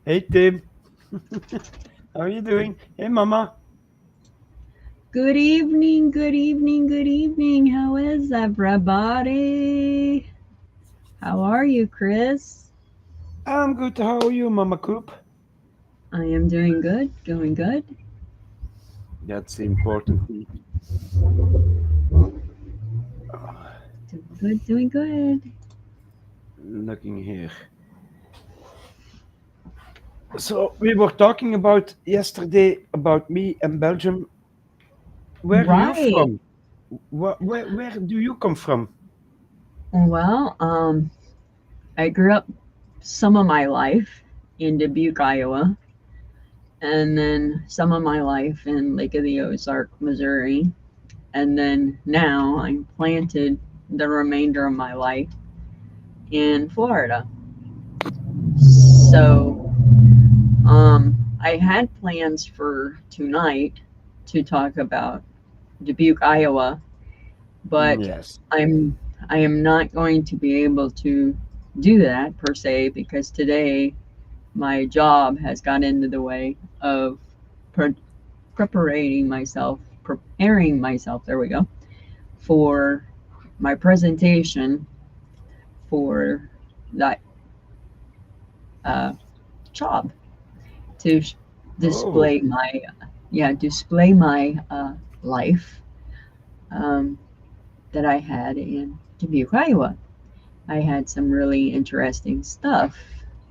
Hey Tim, how are you doing? Hey Mama. Good evening, good evening, good evening. How is everybody? How are you, Chris? I'm good. How are you, Momma Coop? I am doing good, doing good, That's the important thing. doing good, doing good. Looking here. So we were talking about yesterday about me and Belgium. Where are you Right. from? Where do you come from? Well, I grew up some of my life in Dubuque, Iowa, and then some of my life in Lake of the Ozark, Missouri, and then now I'm planted the remainder of my life in Florida. So I had plans for tonight to talk about Dubuque, Iowa, but Yes. I'm I am not going to be able to do that per se because today my job has got into the way of pre- preparing myself. There we go for my presentation for that uh, job to Oh, display my display my life um, that I had in Dubuque, Iowa. I had some really interesting stuff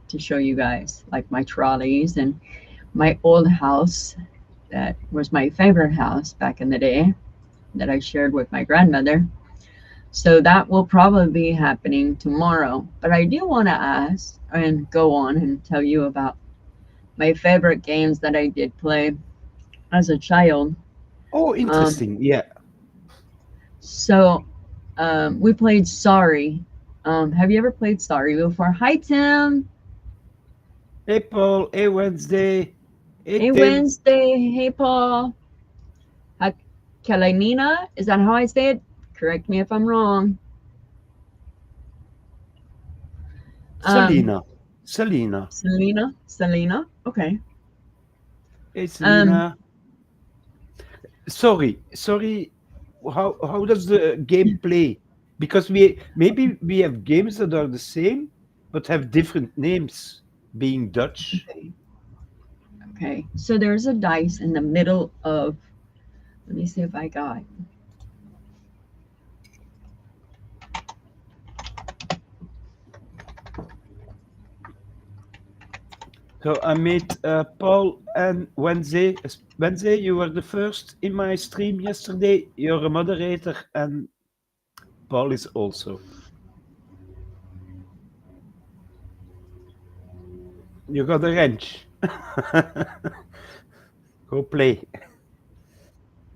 to show you guys, like my trolleys and my old house that was my favorite house back in the day that I shared with my grandmother. So that will probably be happening tomorrow. But I do want to ask and go on and tell you about my favorite games that I did play as a child. oh, Um, interesting. Yeah. so we played Sorry. Have you ever played Sorry before? Hi, Tim. Hey Paul. Hey Wednesday. Hey Hey, Tim. Wednesday. Hey, Paul. Ha- Kalenina. Is that how I say it? Correct me if I'm wrong. Um, Selena. Selena. Selena. Selena. Okay. Hey Um, Selena. Sorry. How does the game play? Because we have games that are the same but have different names, being Dutch. okay. Okay. So there's a dice in the middle of. Let me see if I got. So I made Paul and Wednesday. Wednesday, you were the first in my stream yesterday. You're a moderator, and Paul is also. You got a wrench. Go play.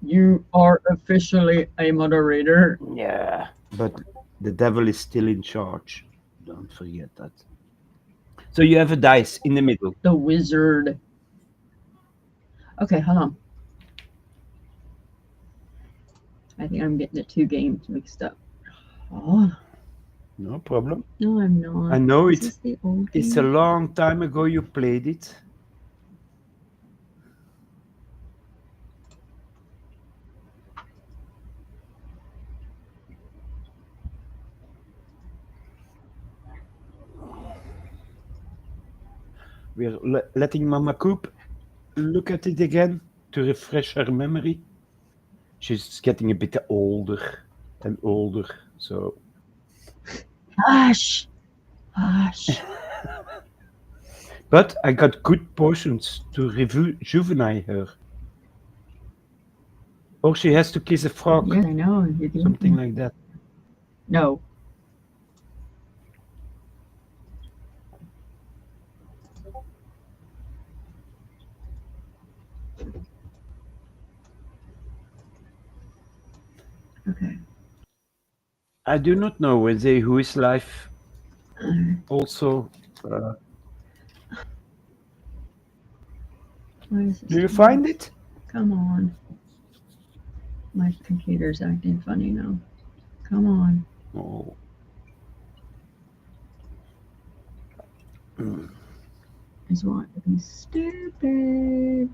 You are officially a moderator. Yeah, but the devil is still in charge. Don't forget that. So you have a dice in the middle. The wizard. Okay, hold on. I think I'm getting the two games mixed up. Oh, No problem. no, I'm I not. know Is this the old it's a game? long time ago you played it. We're letting Mama Coop look at it again to refresh her memory. She's getting a bit older and older, so. Hush, hush. But I got good potions to rejuvenate her. Or she has to kiss a frog, Yes, I know. You're doing something things. like that. No. Okay. I do not know whether who is live Uh, also. Uh, why is do this you doing? find it? Come on. My computer's acting funny now. Come on. Oh. just want to be stupid.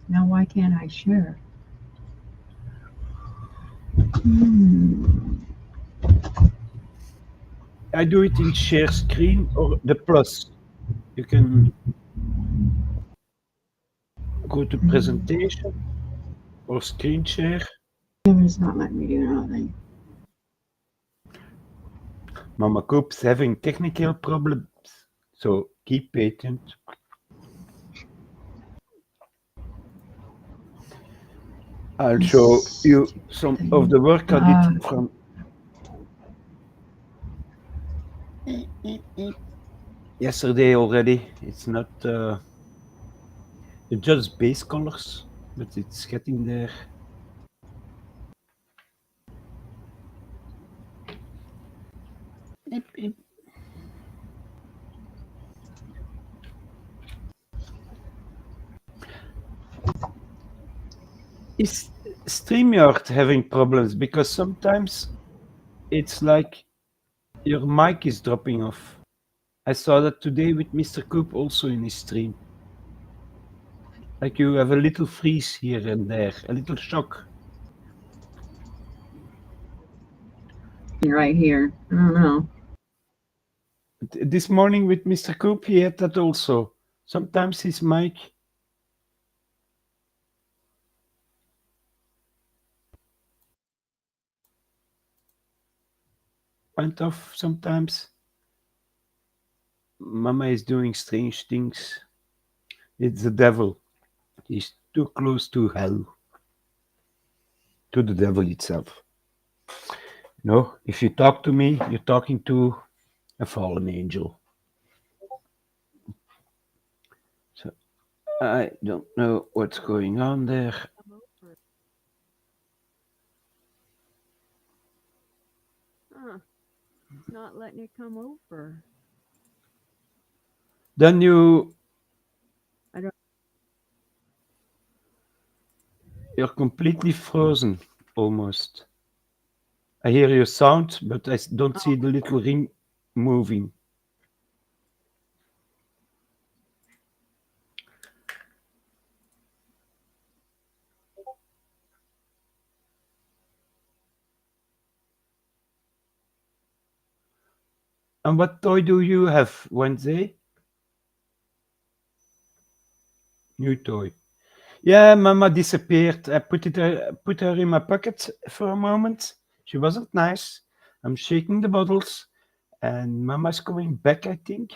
Now, why can't I share? Hmm. I do it in share screen or the plus. You can go to presentation or screen share. It's not letting me do nothing. Momma Coop's having technical problems, so keep patient. I'll show you Stupid some of thing. the work I did from yesterday already. It's not just base colors, but it's getting there. Eep, eep. Is StreamYard having problems? Because sometimes it's like your mic is dropping off. I saw that today with Mr. Coop also in his stream. Like you have a little freeze here and there, a little shock. Right here. I don't know. This morning with Mr. Coop, he had that also. Sometimes his mic went off sometimes. Mama is doing strange things. It's the devil. He's too close to hell, to the devil itself. No, if you talk to me, you're talking to a fallen angel. So I don't know what's going on there. Come over. Huh. It's not letting it come over. Then I don't. you're completely frozen almost. I hear your sound, but I don't see the little ring moving. And what toy do you have, Wednesday? New toy. Yeah, Mama disappeared. I put her in my pocket for a moment. She wasn't nice. I'm shaking the bottles, and Mama's coming back, I think.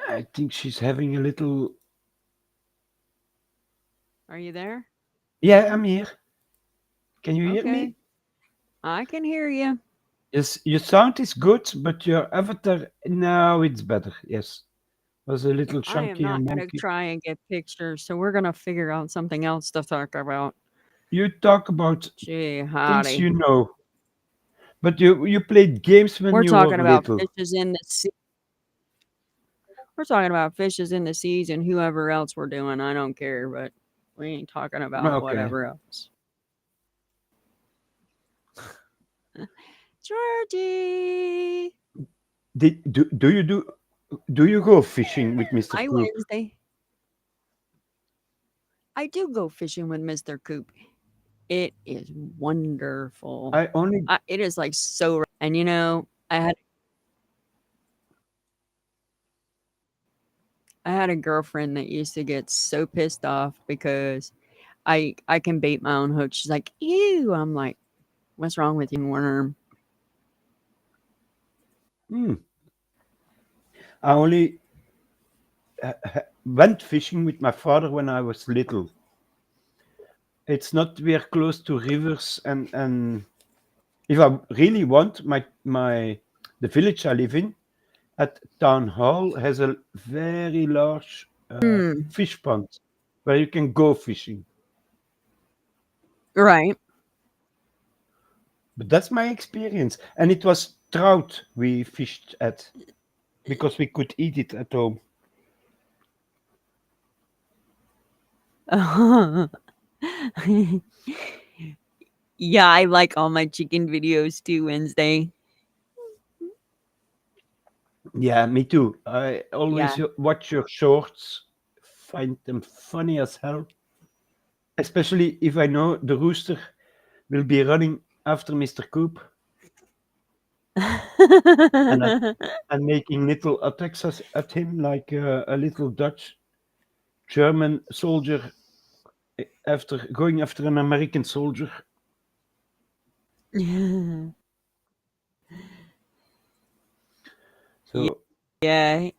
I think she's having a little. Are you there? Yeah, I'm here. Can you hear me? Okay. I can hear you. Yes, your sound is good, but your avatar now it's better. Yes, was a little I am chunky not and going to wonky. try and get pictures, so we're going to figure out something else to talk about. You talk about Gee, things howdy. you know, but you played games when We're you were talking about little. fishes in the sea. We're talking about fishes in the seas and whoever else we're doing. I don't care, but we ain't talking about Okay. whatever else. Georgie. Do you go fishing with Mr. Hi, Coop? Wednesday. I do go fishing with Mr. Coop. It is wonderful. I only It is like so, and I had a girlfriend that used to get so pissed off because I can bait my own hook. She's like, "Ew." I'm like, "What's wrong with you, worm?" hmm, I only went fishing with my father when I was little. It's not we're close to rivers and if I really want my the village I live in at town hall has a very large Hmm. fish pond where you can go fishing. Right. But that's my experience, and it was trout we fished at because we could eat it at home. Yeah, I like all my chicken videos too, Wednesday. Yeah, me too. I always Yeah. watch your shorts, find them funny as hell. Especially if I know the rooster will be running after Mr. Coop and and making little attacks at him like a little Dutch German soldier after going after an American soldier. So, Yeah.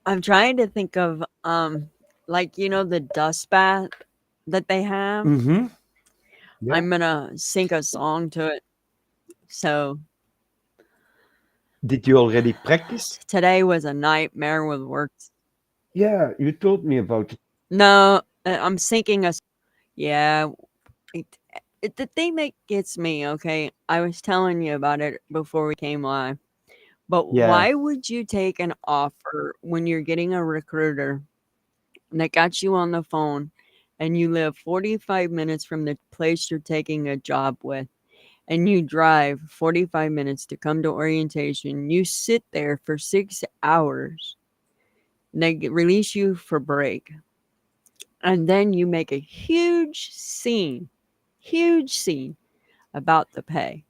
I'm trying to think of like the dust bath that they have. mm-hmm, yeah. I'm gonna sing a song to it. So Did you already practice? today was a nightmare with work. Yeah, you told me about it. No, I'm sinking a. Yeah, it, the thing that gets me, okay, I was telling you about it before we came live. But Yeah, why would you take an offer when you're getting a recruiter that got you on the phone and you live 45 minutes from the place you're taking a job with? And you drive 45 minutes to come to orientation. You sit there for 6 hours. They release you for break. And then you make a huge scene about the pay.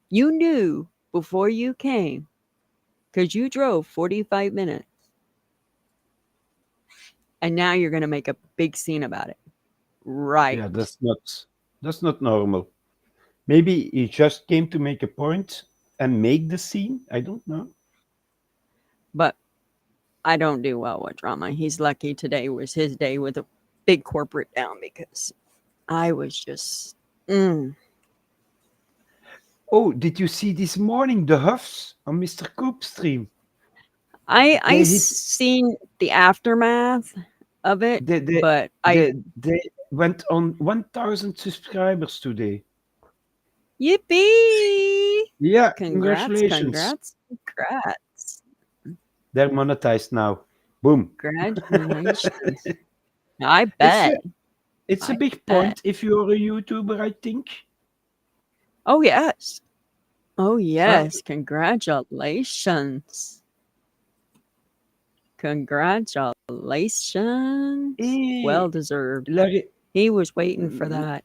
You knew before you came because you drove 45 minutes and now you're going to make a big scene about it. yeah, Right. that's not normal. Maybe he just came to make a point and make the scene. I don't know. But I don't do well with drama. He's lucky today was his day with a big corporate down because I was just, mm. Oh, did you see this morning the Huffs on Mr. Coop stream? I They hit seen the aftermath of it, they they but I they went on 1,000 subscribers today. yippee! Yeah, Congrats, congratulations. congrats, congrats. They're monetized now. Boom. Congratulations. I It's bet. a it's a I big bet. point if you're a YouTuber, I think. Oh yes. Oh Uh, yes. Congratulations. Congratulations. eh, Well deserved. Larry, He was waiting for mm, that.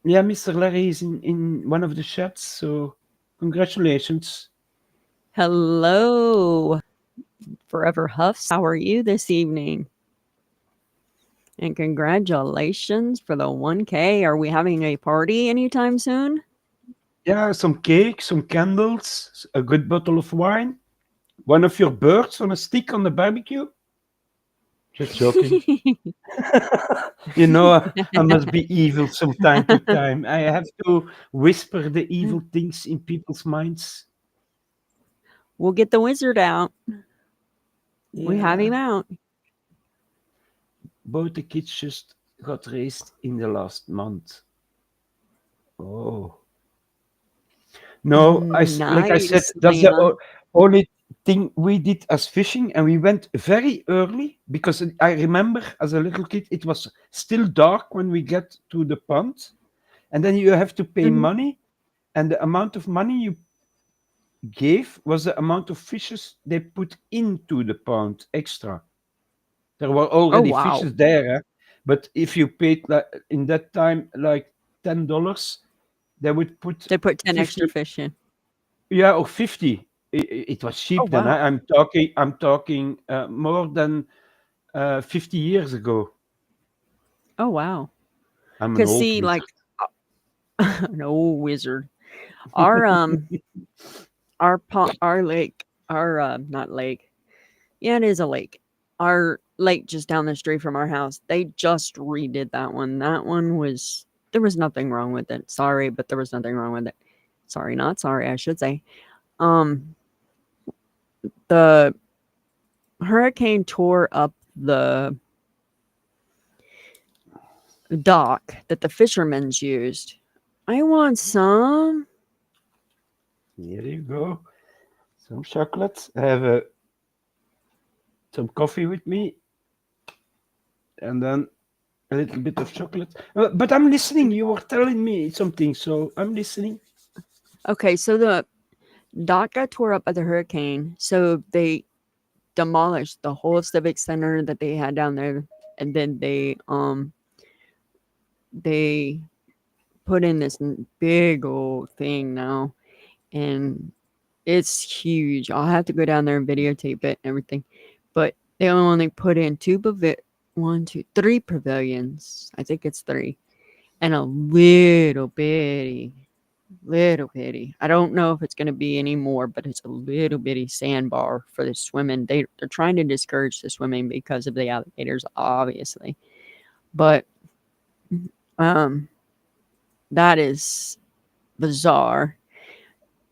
yeah, Mr. Larry is in one of the chats, so congratulations. Hello, Forever Huffs. How are you this evening? And congratulations for the 1K. Are we having a party anytime soon? Yeah, some cake, some candles, a good bottle of wine, one of your birds on a stick on the barbecue. Just joking. You know, I must be evil from time to time. I have to whisper the evil things in people's minds. We'll get the wizard out. We have Yeah, him out. both the kids just got raised in the last month. Oh. No, like I said, Nice, that's the Lena. only thing we did as fishing, and we went very early because I remember as a little kid it was still dark when we get to the pond, and then you have to pay Mhm. money, and the amount of money you gave was the amount of fishes they put into the pond extra. There were Oh, already wow. fishes there, but if you paid like in that time like $10, they would put They put 10 extra 50. fish in. Yeah, or 50. It was Oh, cheap then. wow. I'm talking more than 50 years ago. Oh, wow. I'm an Because, old see, wizard. like, an old wizard. Our, um, our lake, not lake. Yeah, it is a lake. Our lake just down the street from our house, they just redid that one. That one was, there was nothing wrong with it. Sorry, but there was nothing wrong with it. Sorry, not sorry, I should say. Um, the hurricane tore up the dock that the fishermen's used. I want some. Here you go. Some chocolate. I have some coffee with me. And then a little bit of chocolate. But I'm listening. You were telling me something, so I'm listening. Okay, so the dock got tore up by the hurricane, so they demolished the whole civic center that they had down there, and then they put in this big old thing now, and it's huge. I'll have to go down there and videotape it and everything. But they only put in one, two, three pavilions. I think it's three. And a little bitty. I don't know if it's going to be any more, but it's a little bitty sandbar for the swimming. They're trying to discourage the swimming because of the alligators, obviously. But um, that is bizarre.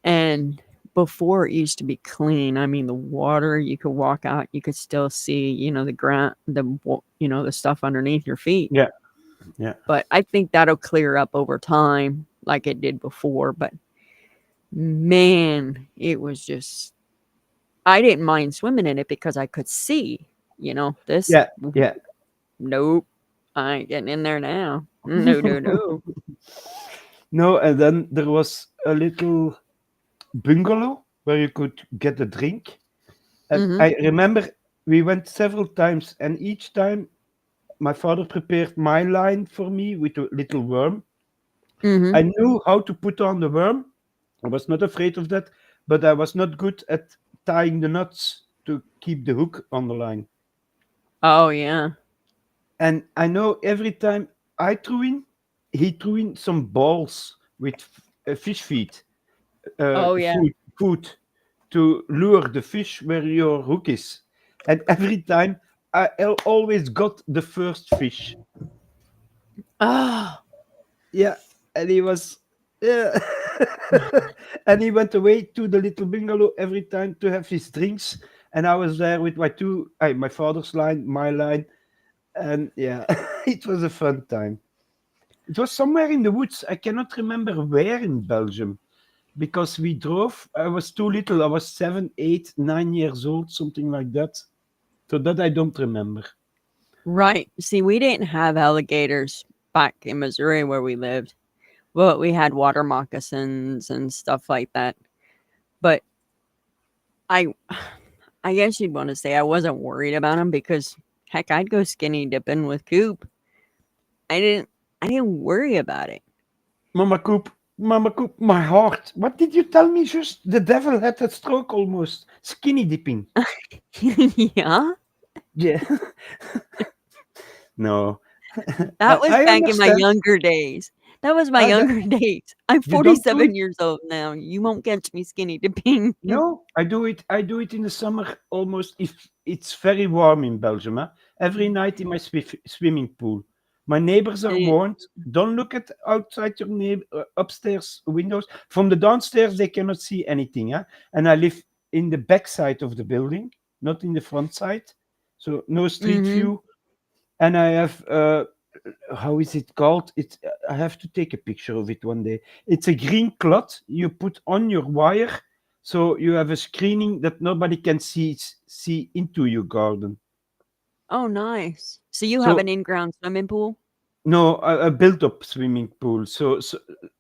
And before it used to be clean. I mean, the water, you could walk out, you could still see, the ground, the stuff underneath your feet. Yeah, yeah, But I think that'll clear up over time like it did before. But man, it was just, I didn't mind swimming in it because I could see, this. yeah, yeah. Nope. I ain't getting in there now. No, no, no. No, and then there was a little bungalow where you could get a drink. And Mm-hmm. I remember we went several times, and each time my father prepared my line for me with a little worm. Mm-hmm. I knew how to put on the worm. I was not afraid of that, but I was not good at tying the knots to keep the hook on the line. Oh, yeah. And I know every time I threw in, he threw in some balls with fish feet, Oh, yeah. food to lure the fish where your hook is. And every time always got the first fish. Oh, Yeah, and he was, yeah. And he went away to the little bungalow every time to have his drinks. And I was there with my father's line, my line, and yeah, it was a fun time. It was somewhere in the woods. I cannot remember where in Belgium because we drove. I was too little. I was 7, 8, 9 years old, something like that. So that I don't remember. right. See, we didn't have alligators back in Missouri where we lived. Well, we had water moccasins and stuff like that. But I I guess you'd want to say I wasn't worried about them because heck, I'd go skinny dipping with Coop. I didn't I didn't worry about it. Mama Coop, my heart. What did you tell me just? The devil had a stroke almost. Skinny dipping. Yeah. Yeah. No. That was I back in my understand. younger days. That was my That, younger days. I'm you don't do it. 47 years old now. You won't catch me skinny dipping. No, I do it. I do it in the summer almost if it's very warm in Belgium. Huh? Every night in my swimming pool. My neighbors are Eh, warned. Don't look at outside your upstairs windows. From the downstairs, they cannot see anything. Huh? And I live in the back side of the building, not in the front side. So no street mhm. view. And I have how is it called? It's I have to take a picture of it one day. It's a green cloth you put on your wire, so you have a screening that nobody can see into your garden. Oh, nice. So you have So an in-ground swimming pool? no, a built-up swimming pool. So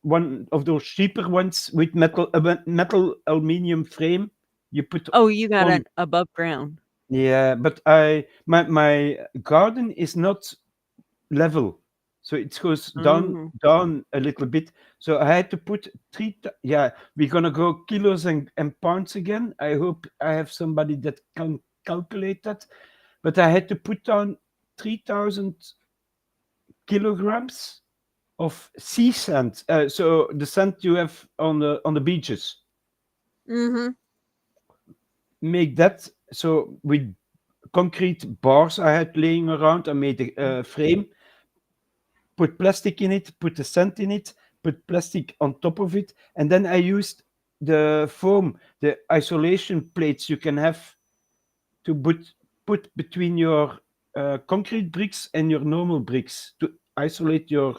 one of those cheaper ones with metal aluminium frame you put Oh, you got on. an above ground. Yeah, but my garden is not level. So it goes Mhm. down a little bit. So I had to put yeah, we're gonna go kilos and pounds again. I hope I have somebody that can calculate that. But I had to put down 3,000 kilograms of sea sand. So the sand you have on the beaches. Mhm. Make that so with concrete bars I had laying around. I made a frame, put plastic in it, put the sand in it, put plastic on top of it, and then I used the foam, the isolation plates you can have to put between your concrete bricks and your normal bricks to isolate your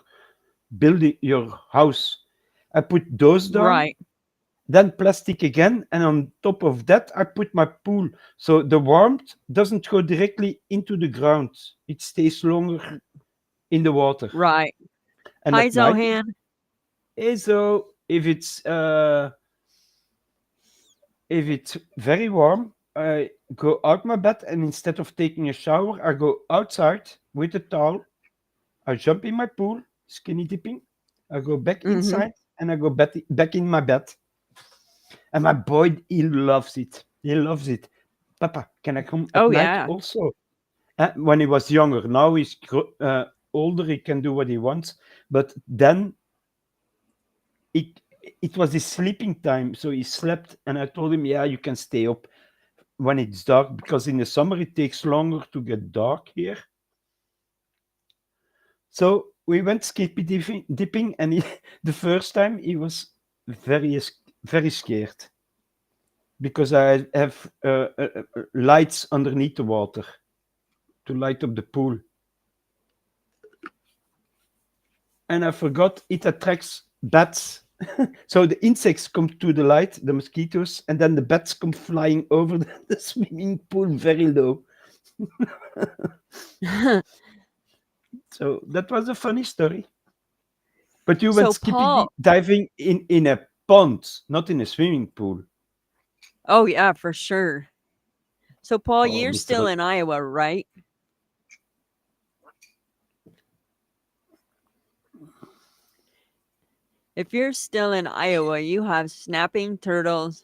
building, your house. I put those down, Right. then plastic again, and on top of that, I put my pool. So the warmth doesn't go directly into the ground, it stays longer in the water. Right. And Hi, at night, Zohan. so if it's very warm, I go out my bed and instead of taking a shower, I go outside with a towel. I jump in my pool, skinny dipping. I go back Mm-hmm. inside and I go back in my bed. And my boy, he loves it. He loves it. Papa, can I come at Oh night yeah. also? When he was younger, now he's older, he can do what he wants. But then it it was his sleeping time, so he slept. And I told him, yeah, you can stay up when it's dark because in the summer it takes longer to get dark here. So we went skippy dipping, and the first time he was very scared because I have lights underneath the water to light up the pool, and I forgot it attracts bats. So the insects come to the light, the mosquitoes, and then the bats come flying over the swimming pool very low. So that was a funny story. But you went So skippy Paul. diving in a pond, not in a swimming pool. Oh yeah, for sure. So Paul, Oh, you're still Mr. in Iowa, right? If you're still in Iowa, you have snapping turtles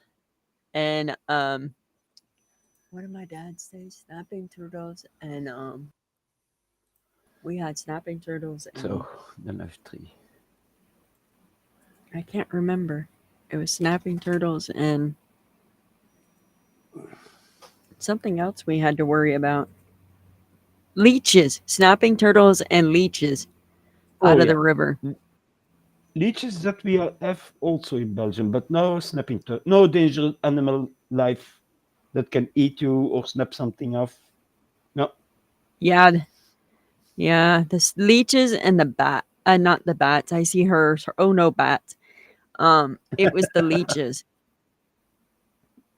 and what did my dad say? Snapping turtles and we had snapping turtles and So, then I have three. I can't remember. It was snapping turtles and something else we had to worry about. Leeches, snapping turtles and leeches Oh, out of yeah. the river. Leeches that we have also in Belgium, but no snapping no dangerous animal life that can eat you or snap something off. No. Yeah, yeah, leeches and the bat. Not the bats. I see hers. Oh no, bats. It was the leeches.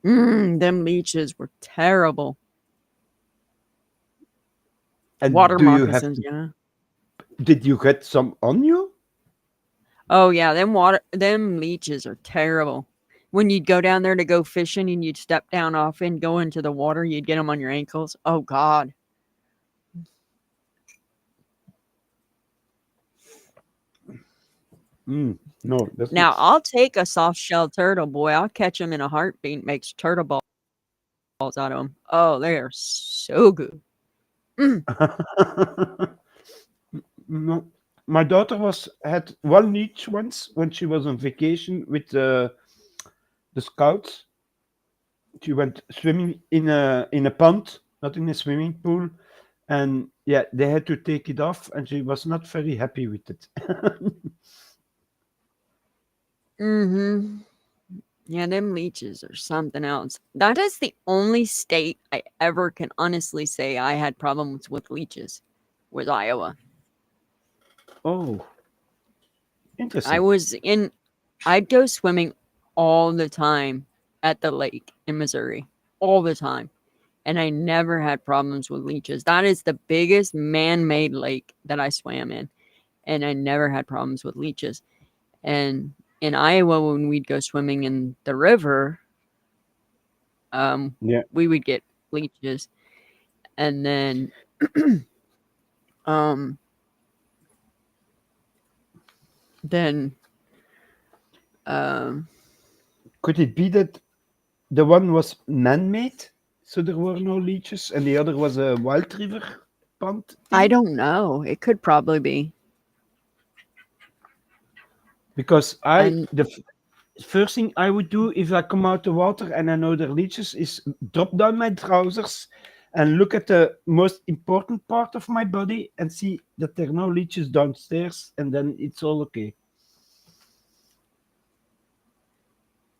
Them leeches were terrible. And Water do you have moccasins, to, yeah. did you get some on you? Oh yeah, them leeches are terrible. When you'd go down there to go fishing and you'd step down off and go into the water, you'd get them on your ankles. Oh God. No, that's Now not. I'll take a soft shell turtle, boy. I'll catch them in a heartbeat. Makes turtle balls out of them. Oh, they are so good. Mm. No. My daughter had one leech once when she was on vacation with the scouts. She went swimming in a pond, not in a swimming pool, and yeah, they had to take it off, and she was not very happy with it. Mm-hmm. Yeah, them leeches are something else. That is the only state I ever can honestly say I had problems with leeches. Was Iowa. Oh, I interesting. was in. I'd go swimming all the time at the lake in Missouri, all the time, and I never had problems with leeches. That is the biggest man-made lake that I swam in, and I never had problems with leeches. And in Iowa, when we'd go swimming in the river, Yeah. we would get leeches, and then um, then um, Could it be that the one was man-made, so there were no leeches, and the other was a wild river pond I thing? don't know. It could probably be. Because And first thing I would do if I come out the water and I know there are leeches is drop down my trousers and look at the most important part of my body and see that there are no leeches downstairs, and then it's all okay.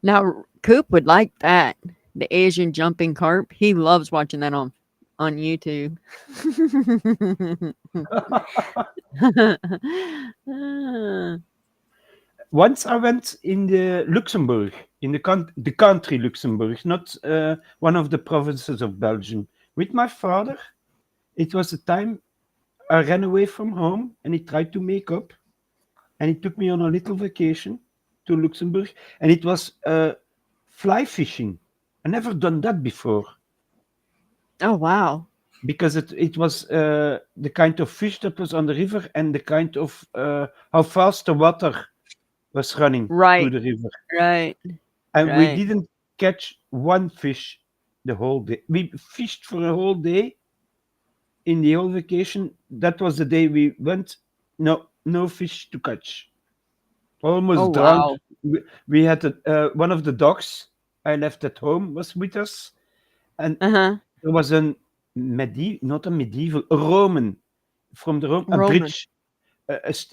now Coop would like that. The Asian jumping carp. He loves watching that on YouTube. Once I went in the Luxembourg, in the country Luxembourg, not one of the provinces of Belgium, with my father. It was a time I ran away from home and he tried to make up and he took me on a little vacation to Luxembourg and it was fly fishing. I never done that before Oh wow. because it was the kind of fish that was on the river and the kind of how fast the water was running through Right. the river. Right. And we Right. didn't catch one fish the whole day. We fished for a whole day in the whole vacation. That was the day we went. No fish to catch. Oh Almost drowned. wow. We had one of the dogs I left at home was with us, and Uh-huh. there was not a medieval, a Roman from the Rome, a Roman. bridge,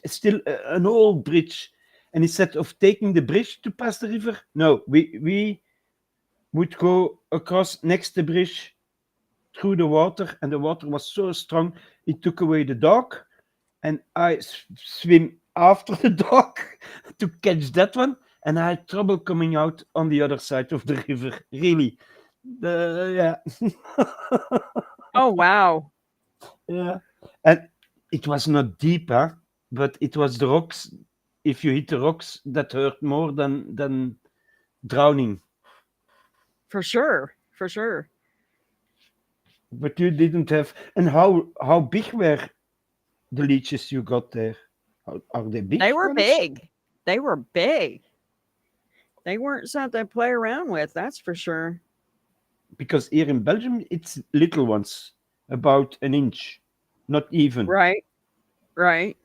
still an old bridge. And instead of taking the bridge to pass the river, no, we would go across next the bridge through the water, and the water was so strong it took away the dog, and I swim after the dog to catch that one, and I had trouble coming out on the other side of the river. Really, yeah, Oh wow. yeah, and it was not deep, huh? But it was the rocks. If you hit the rocks, that hurt more than drowning. For sure. For sure. But you didn't have. And how big were the leeches you got there? Are they big They were ones? big. They were big. They weren't something to play around with, that's for sure. Because here in Belgium, it's little ones, about an inch, not even Right. Right.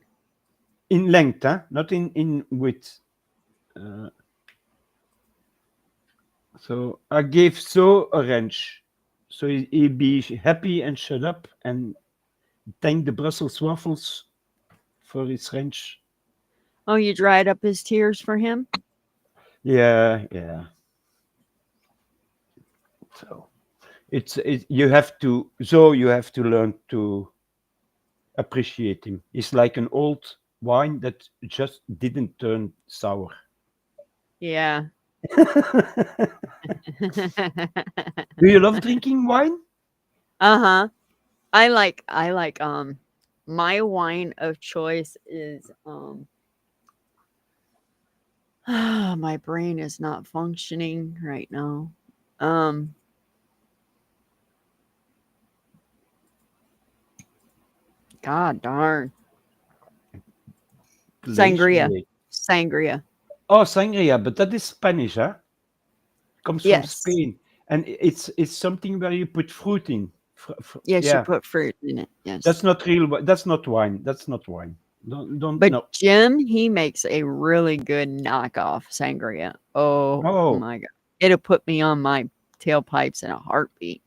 in length, huh? Not in width. Uh, so I gave So a wrench, so he'd be happy and shut up and thank the Brussels waffles for his wrench. Oh, you dried up his tears for him? Yeah, yeah. So you have to. So you have to learn to appreciate him. He's like an old wine that just didn't turn sour. Yeah. Do you love drinking wine? Uh-huh. I like my wine of choice is my brain is not functioning right now. Um God darn. Sangria. Glacier. Sangria. Oh, sangria, but that is Spanish, huh? Comes from Yes. Spain, and it's something where you put fruit in. Yes, you Yeah, put fruit in it. that's Yes. not real. That's not wine. That's not wine. Don't But no. Jim, he makes a really good knockoff sangria. Oh Oh, my god. It'll put me on my tailpipes in a heartbeat.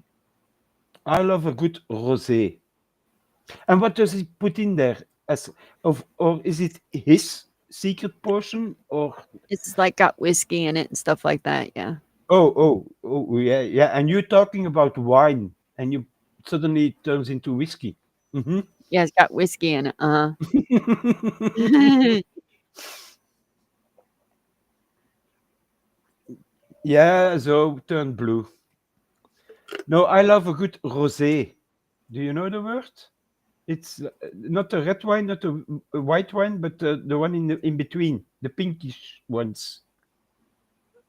I love a good rosé. And what does he put in there? As of or is it his secret portion or It's like got whiskey in it and stuff like that. Yeah. yeah, yeah. And you're talking about wine, and you suddenly it turns into whiskey. Hmm. Yeah, it's got whiskey in it. Yeah, so turn blue. No, I love a good rosé. Do you know the word? It's not a red wine, not a white wine, but the one in between, the pinkish ones.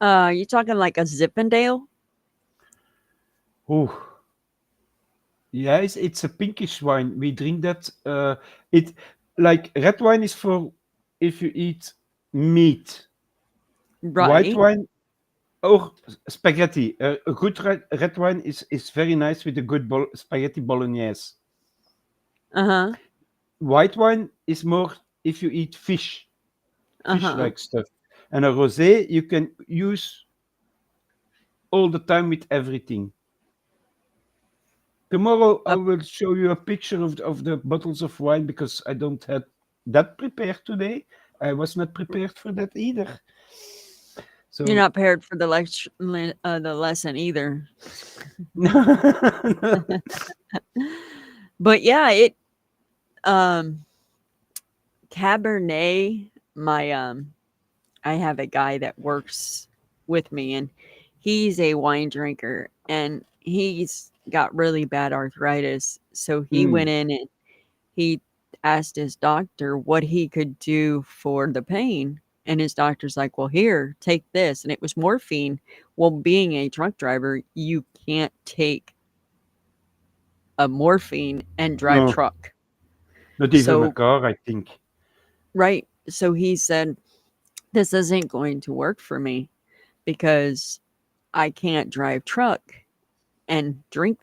You talking like a Zippendale? Oh, yeah, it's a pinkish wine. We drink that. It like red wine is for if you eat meat. White Right. wine or spaghetti. A good red wine is very nice with a good spaghetti bolognese. Uh-huh. White wine is more if you eat fish Uh-huh. like stuff. And a rosé you can use all the time with everything. Tomorrow I Uh, will show you a picture of the bottles of wine because I don't have that prepared today. I was not prepared for that either. you're So not paired for the lesson either. But yeah, it um Cabernet, my I have a guy that works with me and he's a wine drinker and he's got really bad arthritis. So he Mm, went in and he asked his doctor what he could do for the pain. And his doctor's like, well, here, take this. And it was morphine. Well, being a truck driver, you can't take a morphine and drive No, truck. not even a So, car, I think. right. So he said, this isn't going to work for me because I can't drive truck and drink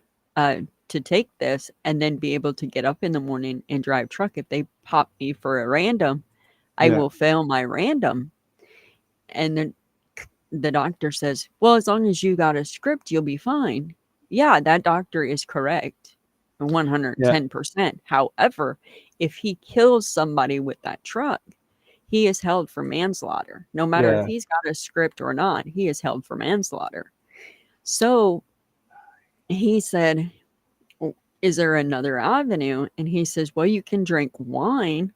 to take this and then be able to get up in the morning and drive truck. If they pop me for a random, I Yeah, will fail my random. And then the doctor says, well, as long as you got a script, you'll be fine. Yeah, that doctor is correct. yeah, 110%. However, if he kills somebody with that truck, he is held for manslaughter. No matter if yeah, he's got a script or not, he is held for manslaughter. So he said, is there another avenue? And he says, well, you can drink wine.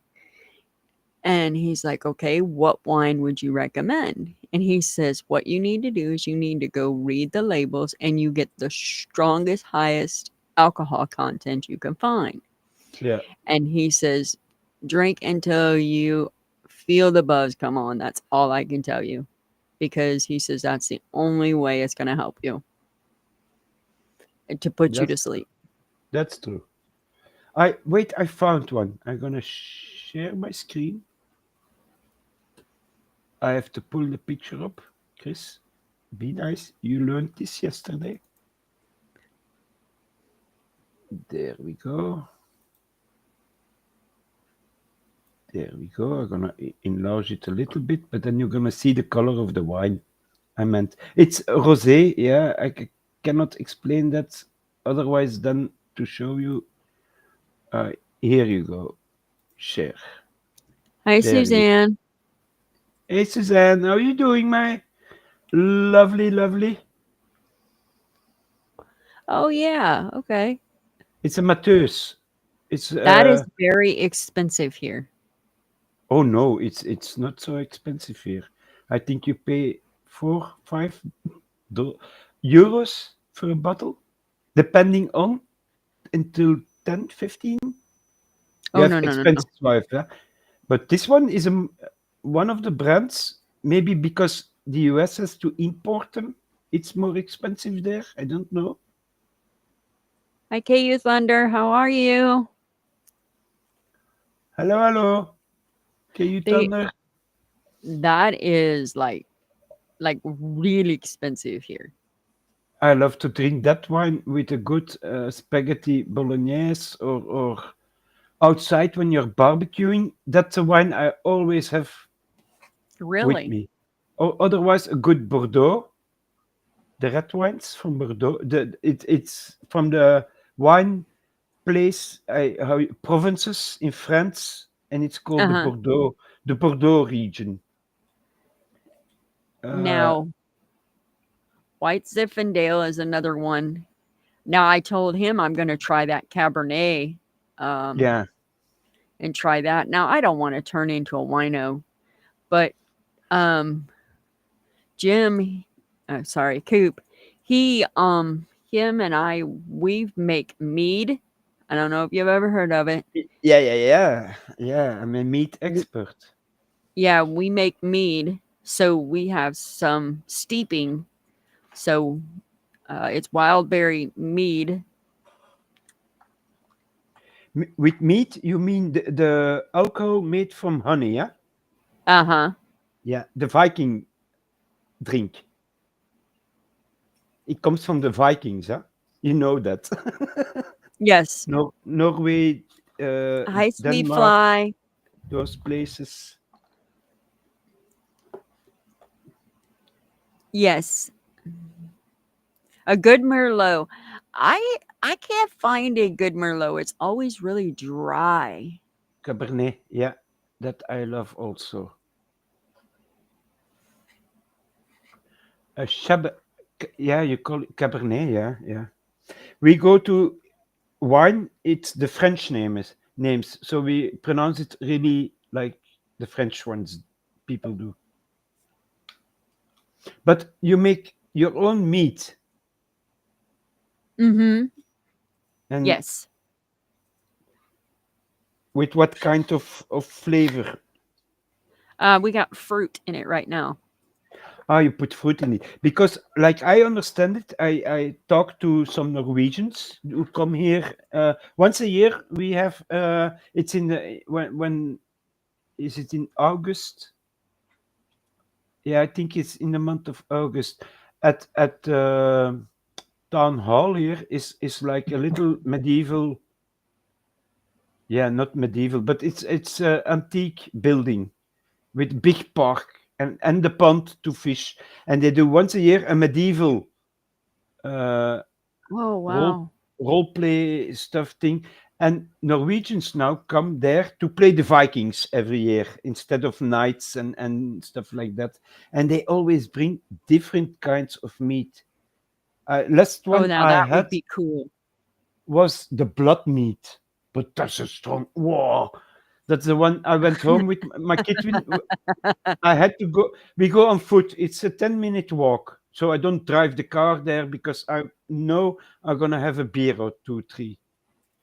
And he's like, okay, what wine would you recommend? And he says, what you need to do is you need to go read the labels and you get the strongest, highest alcohol content you can find. yeah. And he says, drink until you feel the buzz come on. That's all I can tell you. Because he says that's the only way it's going to help you to put you to That's sleep. that's true. I wait. I found one. I'm gonna share my screen. I have to pull the picture up. Chris, be nice. You learned this yesterday. There we go. There we go. I'm gonna enlarge it a little bit, but then you're gonna see the color of the wine. I meant it's rosé. Yeah, cannot explain that otherwise than to show you. Uh, Here you go. Share. Hi, There you. Suzanne. Hey Suzanne, how are you doing, my lovely, lovely? Oh, yeah. Okay. It's a Mateus. It's That is very expensive here. oh no, it's not so expensive here. I think you pay 4, 5 euros for a bottle, depending on until 10, 15. You Oh, have no, no, no, no. expensive wife, yeah? But this one is one of the brands. Maybe because the US has to import them, it's more expensive there. I don't know. Hi, KU Thunder. How are you? Hello, hello. Can you They thunder? that is like really expensive here. I love to drink that wine with a good spaghetti bolognese or outside when you're barbecuing. That's a wine I always have with Really? me. Or otherwise, a good Bordeaux, the red wines from Bordeaux. It's from the wine place, provinces in France, and it's called Uh-huh. The Bordeaux region. Uh, Now, White Zinfandel is another one. Now, I told him I'm going to try that Cabernet um, yeah, and try that. Now, I don't want to turn into a wino, but um, Jim, sorry, Coop, him and I, we make mead. I don't know if you've ever heard of it. yeah. I'm a meat expert. Yeah, we make mead. So we have some steeping. So it's wild berry mead. With meat, you mean the alcohol made from honey, yeah? Uh huh. Yeah, the Viking drink. It comes from the Vikings, huh? You know that. Yes. Norway, Hi, sweet Denmark, fly. those places. Yes, a good Merlot. I can't find a good Merlot. It's always really dry. Cabernet, yeah, that I love also. A yeah, you call it Cabernet, yeah, yeah. We go to wine, it's the French names, so we pronounce it really like the French ones people do. But you make your own meat, Mm-hmm. and Yes. With what kind of flavor? We got fruit in it right now. Ah, you put fruit in it. Because, like I understand it, I talk to some Norwegians who come here once a year. We have it's in the when is it in August? Yeah, I think it's in the month of August. At town hall here is like a little medieval. Yeah, not medieval, but it's a antique building with big park and the pond to fish. And they do once a year a medieval uh, Oh role wow. role play stuff thing. And Norwegians now come there to play the Vikings every year instead of knights and stuff like that. And they always bring different kinds of meat. Last Oh, one now I that would had be cool. was the blood meat, but that's a strong. Whoa, that's the one I went home with my kid. I had to go. We go on foot. It's a 10-minute walk, so I don't drive the car there because I know I'm gonna have a beer or two, three,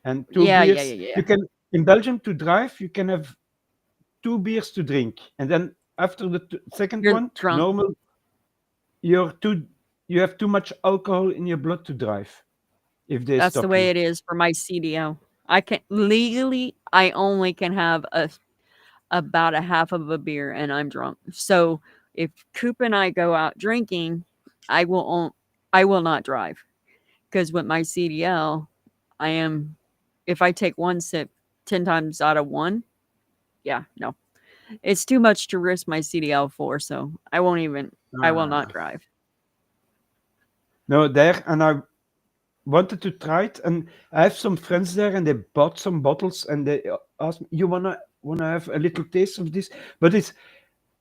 and two Yeah, yeah, beers. yeah, yeah. You can in Belgium to drive. You can have two beers to drink, and then after the second You're one, drunk. normal. You're too. You have too much alcohol in your blood to drive if they That's the stop way you. it is for my CDO. I can legally I only can have about a half of a beer and I'm drunk. So if Coop and I go out drinking, I will I will not drive because with my CDL, I am if I take one sip 10 times out of one, yeah, no. It's too much to risk my CDL for, so I will not Ah. drive. No, there, and I wanted to try it, and I have some friends there, and they bought some bottles, and they asked me, "You wanna have a little taste of this?" But it's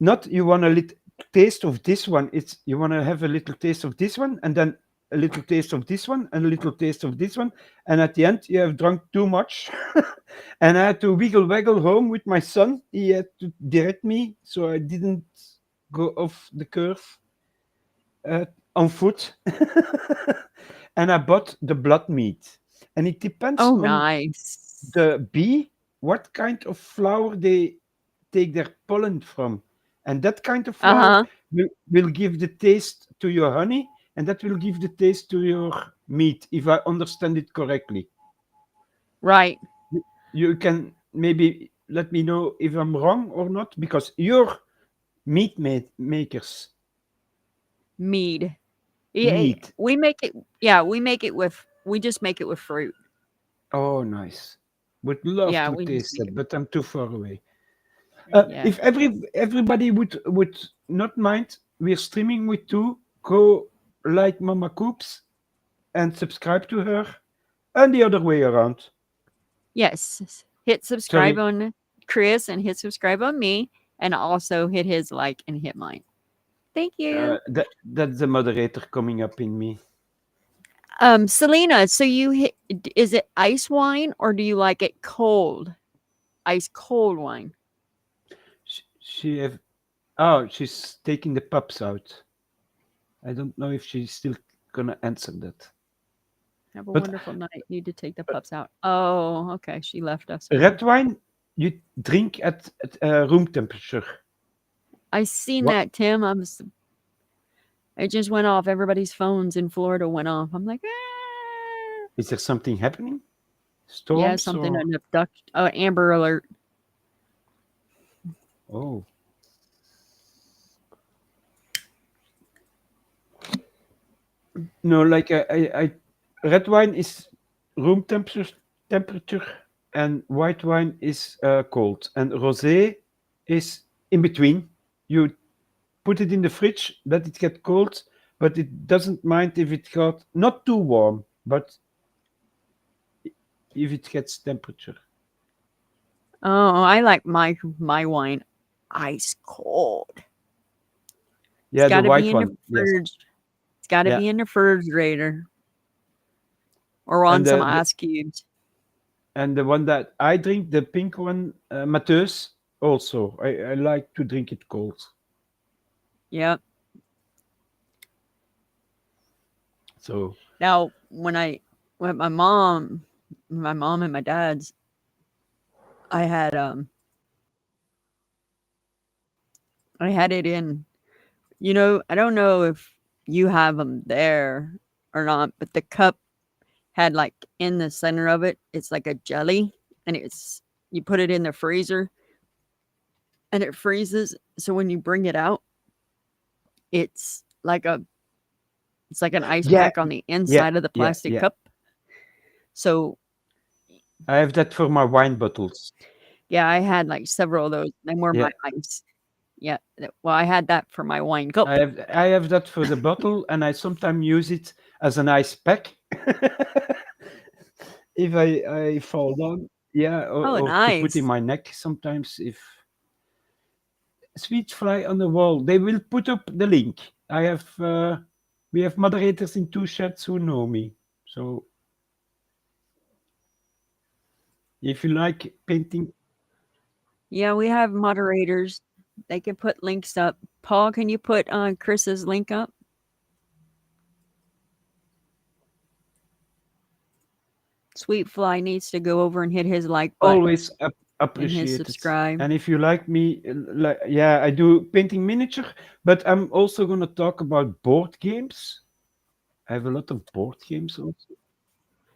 not you want a little taste of this one. It's you wanna have a little taste of this one, and then a little taste of this one, and a little taste of this one, and at the end you have drunk too much, and I had to wiggle waggle home with my son. He had to direct me, so I didn't go off the curve uh, on foot. And I bought the blood meat. And it depends Oh, on nice. the bee what kind of flower they take their pollen from. And that kind of flower Uh-huh. will give the taste to your honey, and that will give the taste to your meat, if I understand it correctly. Right. You can maybe let me know if I'm wrong or not, because you're makers. Mead. Yeah, Meat. we make it yeah, we just make it with fruit. Oh, nice. Would love Yeah, to we just taste make that, it but I'm too far away. yeah. If everybody would not mind, we're streaming with two. Go like Mama Coops and subscribe to her, and the other way around. Yes. Hit subscribe Sorry, on Chris and hit subscribe on me and also hit his like and hit mine. Thank you. that's the moderator coming up in me. Selena, so you hit is it ice wine or do you like it cold? Ice cold wine. She have oh, she's taking the pups out. I don't know if she's still gonna answer that. Have a But wonderful night. Need to take the pups out. Oh, okay. She left us already. red wine you drink at room temperature. I seen What that, Tim. It just went off. Everybody's phones in Florida went off. I'm like, ah. is there something happening? Yeah, Storms something or an abduct. Oh, Amber Alert. oh no, like red wine is room temperature, and white wine is cold, and rosé is in between. You put it in the fridge, let it get cold, but it doesn't mind if it got not too warm, but if it gets temperature. Oh, I like my wine ice cold. It's Yeah, got the to be white in the one. Yes. fridge. It's got to Yeah, be in the refrigerator or on and some ice cubes. the one that I drink, the pink one, Mateus. Also, I like to drink it cold. Yep. So Now, when my mom and my dad's, I had I had it in, I don't know if you have them there or not, but the cup had like in the center of it, it's like a jelly, and you put it in the freezer and it freezes. So when you bring it out, it's like a it's like an ice Yeah, pack on the yeah, inside of the yeah, plastic yeah. cup. So I have that for my wine bottles. yeah, I had like several of those. They were my Yeah, ice. Yeah. Well, I had that for my wine I cup. have that for the bottle, and I sometimes use it as an ice pack if I fall down. Yeah, Oh, or to put in nice. my neck sometimes if sweet fly on the wall. They will put up the link. I have we have moderators in two chats who know me. So if you like painting, Yeah, we have moderators. They can put links up. Paul, can you put Chris's link up? Sweet Fly needs to go over and hit his like button always and his appreciated. subscribe. And if you like me, like, yeah, I do painting miniature, but I'm also gonna talk about board games. I have a lot of board games also.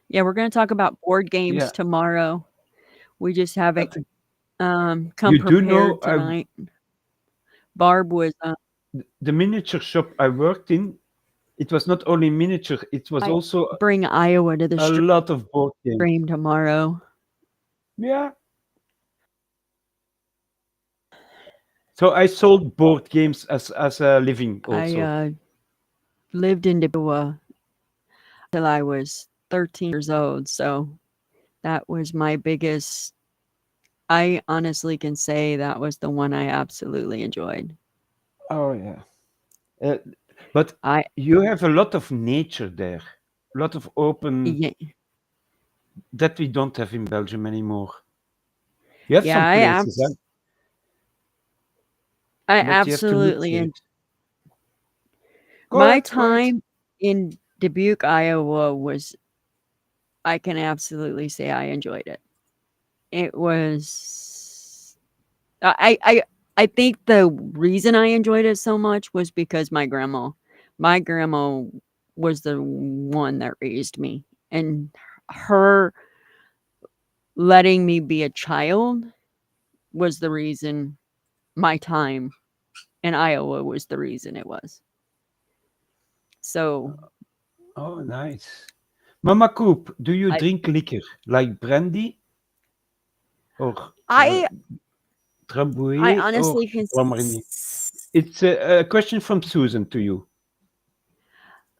Yeah, we're going to talk about board games Yeah, tomorrow. We just haven't but come you do know prepared tonight. Barb was the miniature shop I worked in. It was not only miniature; it was I also bring Iowa to the a lot of board games. stream tomorrow. Yeah. So I sold board games as a living I also. lived in Iowa till I was 13 years old, so that was my biggest. I honestly can say that was the one I absolutely enjoyed. Oh yeah. Uh, but I you have a lot of nature there, a lot of open yeah, that we don't have in Belgium anymore. You have yeah, some places, huh? I But you have to look absolutely for it. Go my ahead, go ahead. time in Dubuque, Iowa was I can absolutely say I enjoyed it. It was I think the reason I enjoyed it so much was because my grandma was the one that raised me, and her letting me be a child was the reason my time in Iowa was the reason it was. So Oh, nice. Mama Coop, do you I drink liquor like brandy or uh, I I Drambuie or honestly can Grand Marnier? It's a question from Susan to you.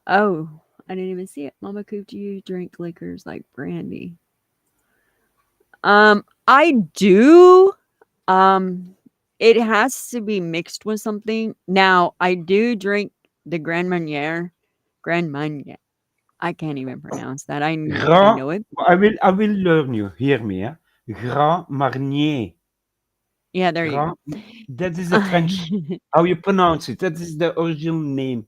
oh, I didn't even see it. Mama Coop, do you drink liquors like brandy? I do. Um, it has to be mixed with something. Now, I do drink the Grand Marnier. Grand Marnier. I can't even pronounce that. I Grand, know it. I will learn you. Hear me, yeah. Grand Marnier. Yeah, there you Grand, go. that is the French. How you pronounce it? That is the original name.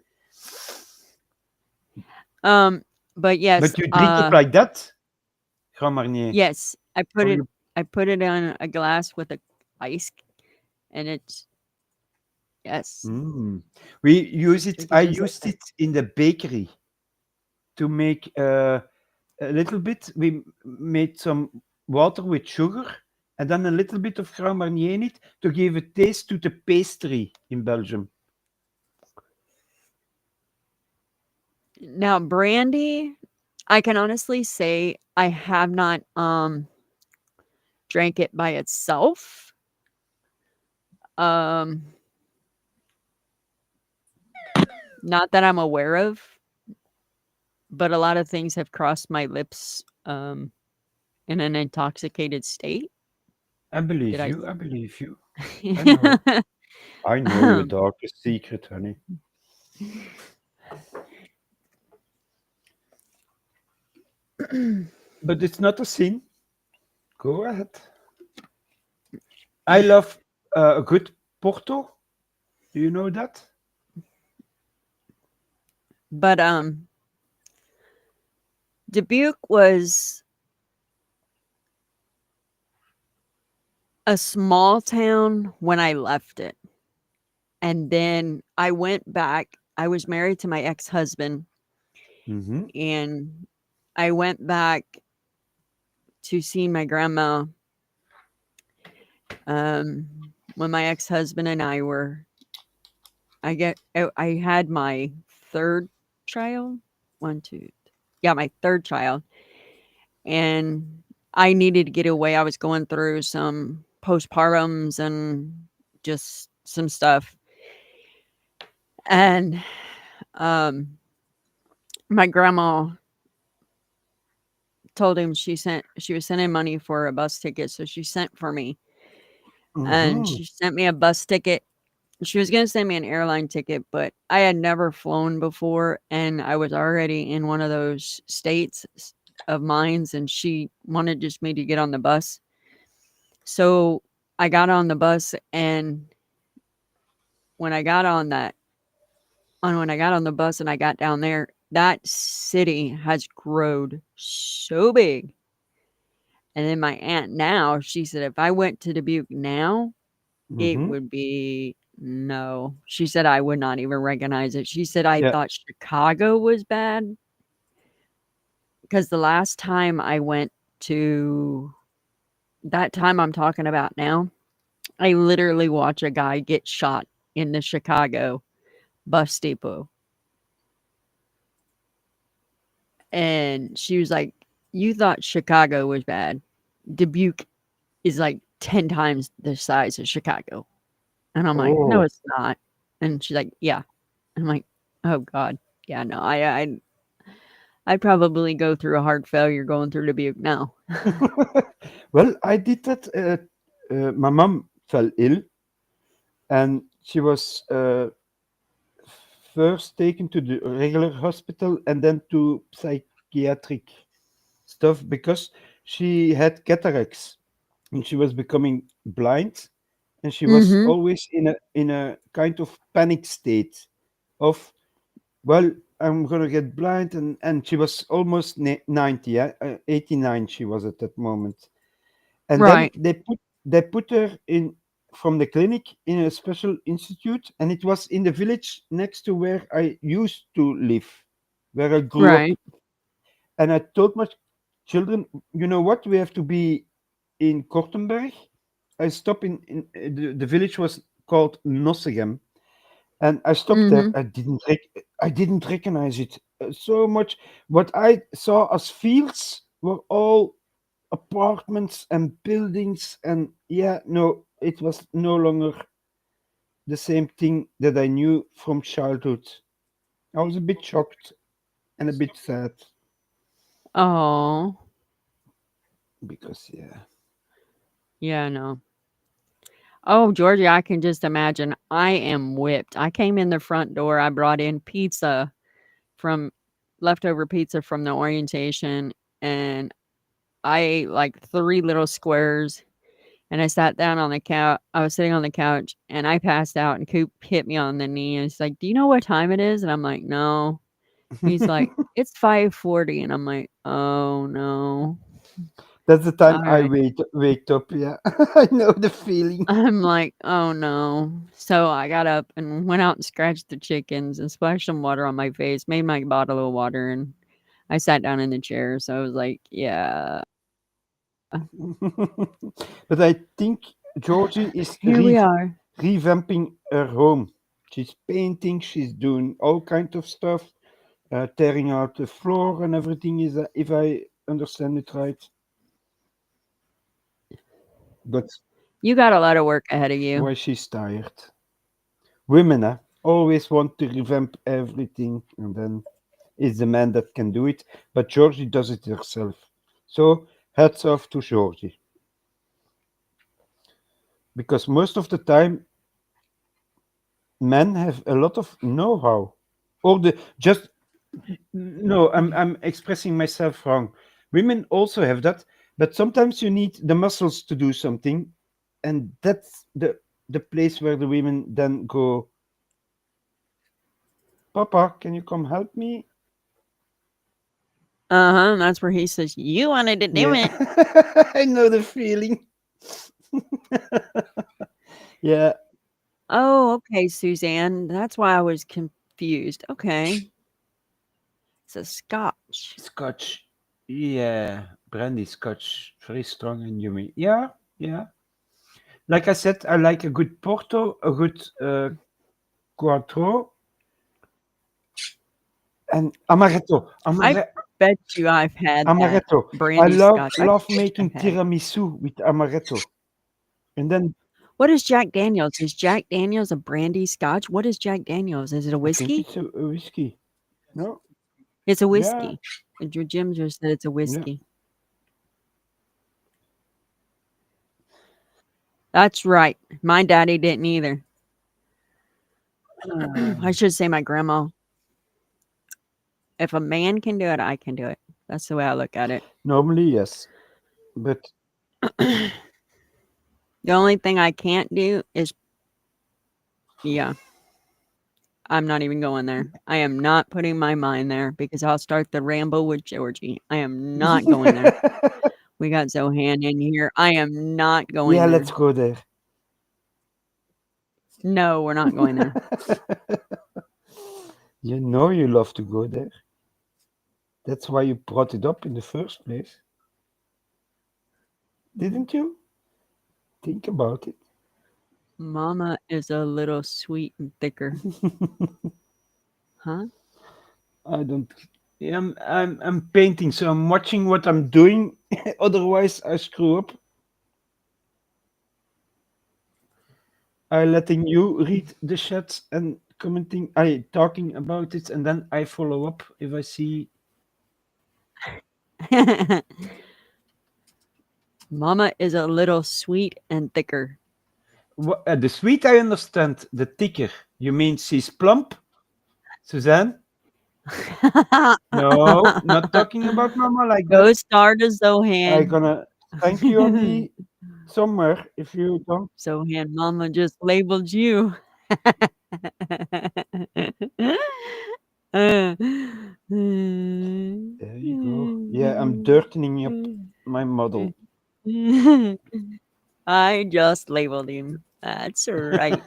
um, but yes, But you drink it like that, Grand Marnier. yes, Or you, I put it on a glass with a ice, and it's yes, mm. We use it. drink it I just like used that. it in the bakery to make a little bit. We made some water with sugar and then a little bit of Grand Marnier in it to give a taste to the pastry in Belgium. Now, brandy, I can honestly say I have not drank it by itself. Um, not that I'm aware of, but a lot of things have crossed my lips in an intoxicated state. I Did believe I? you. I believe you. I know. I know your Um, darkest secret, honey. But it's not a sin. Go ahead. I love a good Porto. Do you know that? but Dubuque was a small town when I left it. And then I went back. I was married to my ex-husband, Mm-hmm. and I went back to see my grandma when my ex-husband and I were I had my third child. One, two, yeah, my third child. And I needed to get away. I was going through some postpartums and just some stuff. And um my grandma told him she was sending money for a bus ticket, so she sent for me. And Mm-hmm. she sent me a bus ticket. She was gonna send me an airline ticket, but I had never flown before, and I was already in one of those states of minds, and she wanted just me to get on the bus. So I got on the bus, and when I got on that when I got on the bus and I got down there, that city has growed so big. And then my aunt now, she said if I went to Dubuque now, it Mm-hmm. would be no. She said I would not even recognize it. She said I Yeah. thought Chicago was bad because the last time I went to that time I'm talking about now, I literally watched a guy get shot in the Chicago bus depot. And she was like, "You thought Chicago was bad. Dubuque is like 10 times the size of Chicago." And I'm like, "No, Oh. it's not." And she's like, "Yeah." I'm like, "Oh God. Yeah, no, I'd probably go through a heart failure going through Dubuque now." Well, I did that. My mom fell ill, and she was first taken to the regular hospital and then to psychiatric stuff because she had cataracts and she was becoming blind, and she was Mhm. always in a kind of panic state of, well, I'm gonna get blind, and she was almost 90, yeah? 89 she was at that moment. And then Right. they put her in from the clinic in a special institute, and it was in the village next to where I used to live, where I grew up. Right. And I told my children, you know what, we have to be in Kortenberg. I stopped the village was called Nossegem, and I stopped there. Mhm. I didn't recognize it so much. What I saw as fields were all apartments and buildings, and yeah, no, it was no longer the same thing that I knew from childhood. I was a bit shocked and a bit sad Oh. because yeah. Yeah, no. Oh, Georgia, I can just imagine. I am whipped. I came in the front door. I brought in pizza from leftover pizza from the orientation, and I ate like 3 little squares, and I sat down on the couch. I was sitting on the couch, and I passed out, and Coop hit me on the knee, and he's like, "Do you know what time it is?" And I'm like, "No." He's like, "It's 5:40," and I'm like, "Oh, no." That's the time I Alright. waked up. Yeah, I know the feeling. I'm like, "Oh, no." So I got up and went out and scratched the chickens and splashed some water on my face, made my bottle of water, and I sat down in the chair. So I was like, "Yeah, But I think Georgie is here we are." revamping her home. She's painting. She's doing all kind of stuff, tearing out the floor and everything. Is if I understand it right? But You got a lot of work ahead of you. why she's tired? Women, always want to revamp everything, and then it's the man that can do it. But Georgie does it herself. So hats off to Georgie, because most of the time men have a lot of know-how, or the just no. I'm expressing myself wrong. Women also have that, but sometimes you need the muscles to do something, and that's the place where the women then go. Papa, can you come help me? Uh-huh, and that's where he says, "You wanted to do Yeah, it." I know the feeling. Yeah, Oh, okay, Suzanne. That's why I was confused. Okay. It's a scotch. Scotch. Yeah, brandy Scotch, very strong and yummy. Yeah, yeah. Like I said, I like a good Porto, a good Cointreau, and Amaretto. I bet you I've had that Amaretto. I brandy love scotch. I love bet you making I've had it. tiramisu with amaretto, and then What is Jack Daniels? Is Jack Daniels a brandy scotch? What is Jack Daniels? Is it a I think whiskey? it's a whiskey. No, It's a yeah, whiskey. Jim just said it's a yeah. whiskey. That's right. My daddy didn't either. I should say my grandma. If a man can do it, I can do it. That's the way I look at it. Normally, yes, but The only thing I can't do is, yeah, I'm not even going there. I am not putting my mind there because I'll start the ramble with Georgie. I am not going there. We got Zohan in here. I am not going yeah, there. let's go there. No, we're not going there. You know you love to go there. That's why you brought it up in the first place, didn't you? Think about it. Mama is a little sweet and thicker. Huh? I don't. Yeah, I'm painting, so I'm watching what I'm doing. Otherwise, I screw up. I letting you read the chat and commenting. I talking about it, and then I follow up if I see. Mama is a little sweet and thicker. The sweet I understand. The thicker. You mean she's plump, Suzanne? No, not talking about mama like that. Go star to I Zohan. gonna thank you on the somewhere if you don't. Zohan, Mama just labeled you. There you go. Yeah, I'm dirtening up my model. I just labeled him. That's right.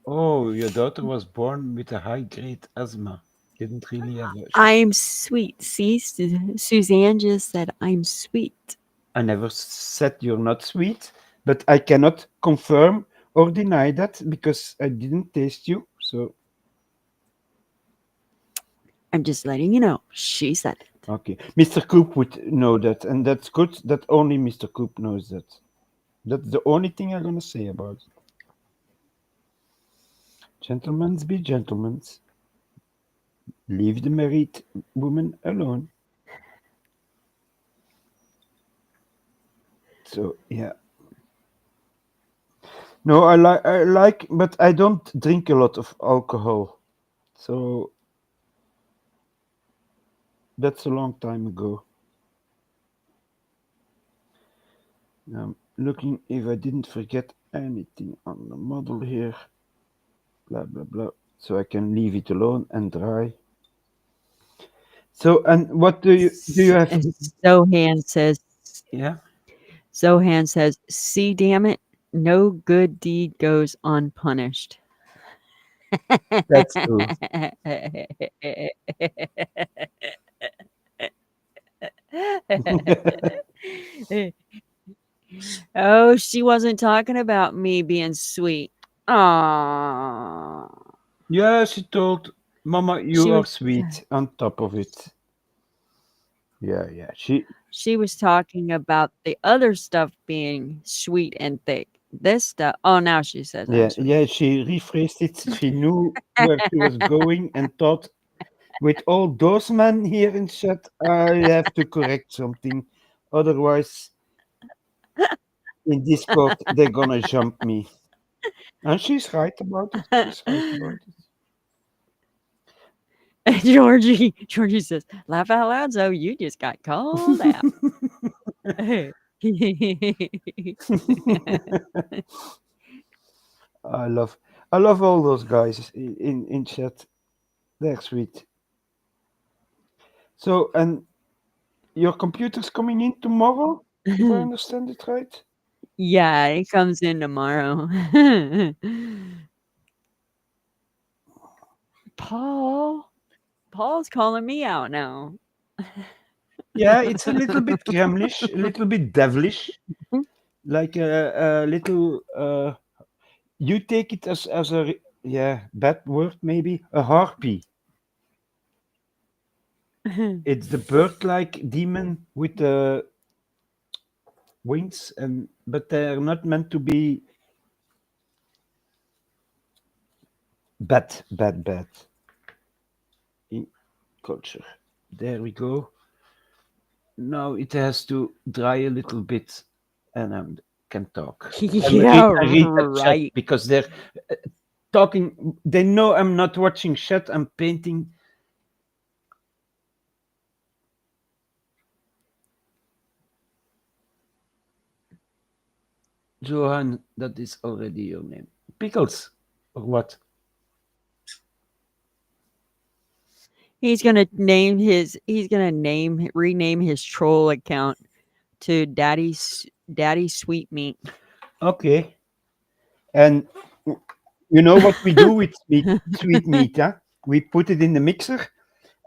Oh, your daughter was born with a high grade asthma. Didn't really have a. I'm sweet. See, Suzanne just said I'm sweet. I never said you're not sweet, but I cannot confirm or deny that because I didn't taste you. So, I'm just letting you know. She said it. okay. Mr. Coop would know that, and that's good that only Mr. Coop knows that. That's the only thing I'm gonna say about it. Gentlemen's be gentlemen's. Leave the married woman alone. So, yeah. No, I like, but I don't drink a lot of alcohol. So that's a long time ago. Looking if I didn't forget anything on the model here. Blah blah blah. So I can leave it alone and dry. So and what do you have? And Zohan says, Yeah, see, damn it, no good deed goes unpunished. that's true. Oh, she wasn't talking about me being sweet. Aww. Yeah, she told Mama you She are was sweet on top of it. Yeah, yeah. she was talking about the other stuff being sweet and thick. This stuff. Oh, now she says I'm Yeah, sweet. yeah, she rephrased it. She knew where she was going and thought, with all those men here in chat, I have to correct something. Otherwise, in Discord, they're gonna jump me. And she's right about it. She's right about it. Georgie says, laugh out loud, so you just got called out. I love, I love all those guys in chat. They're sweet. So, and your computer's coming in tomorrow, if I understand it right? Yeah, it comes in tomorrow. Paul. Paul's calling me out now. Yeah, it's a little bit gremlish, a little bit devilish, like a little. You take it as a yeah bad word maybe a harpy. It's the bird-like demon with the wings, and but they're not meant to be bad in culture. There we go. Now it has to dry a little bit, and I can talk. Yeah, I read that chat right. because they're talking. They know I'm not watching chat. I'm painting. Johan, that is already your name. Pickles, or what? Rename his troll account to Daddy Sweet Meat. Okay. And you know what we do with sweet meat, huh? We put it in the mixer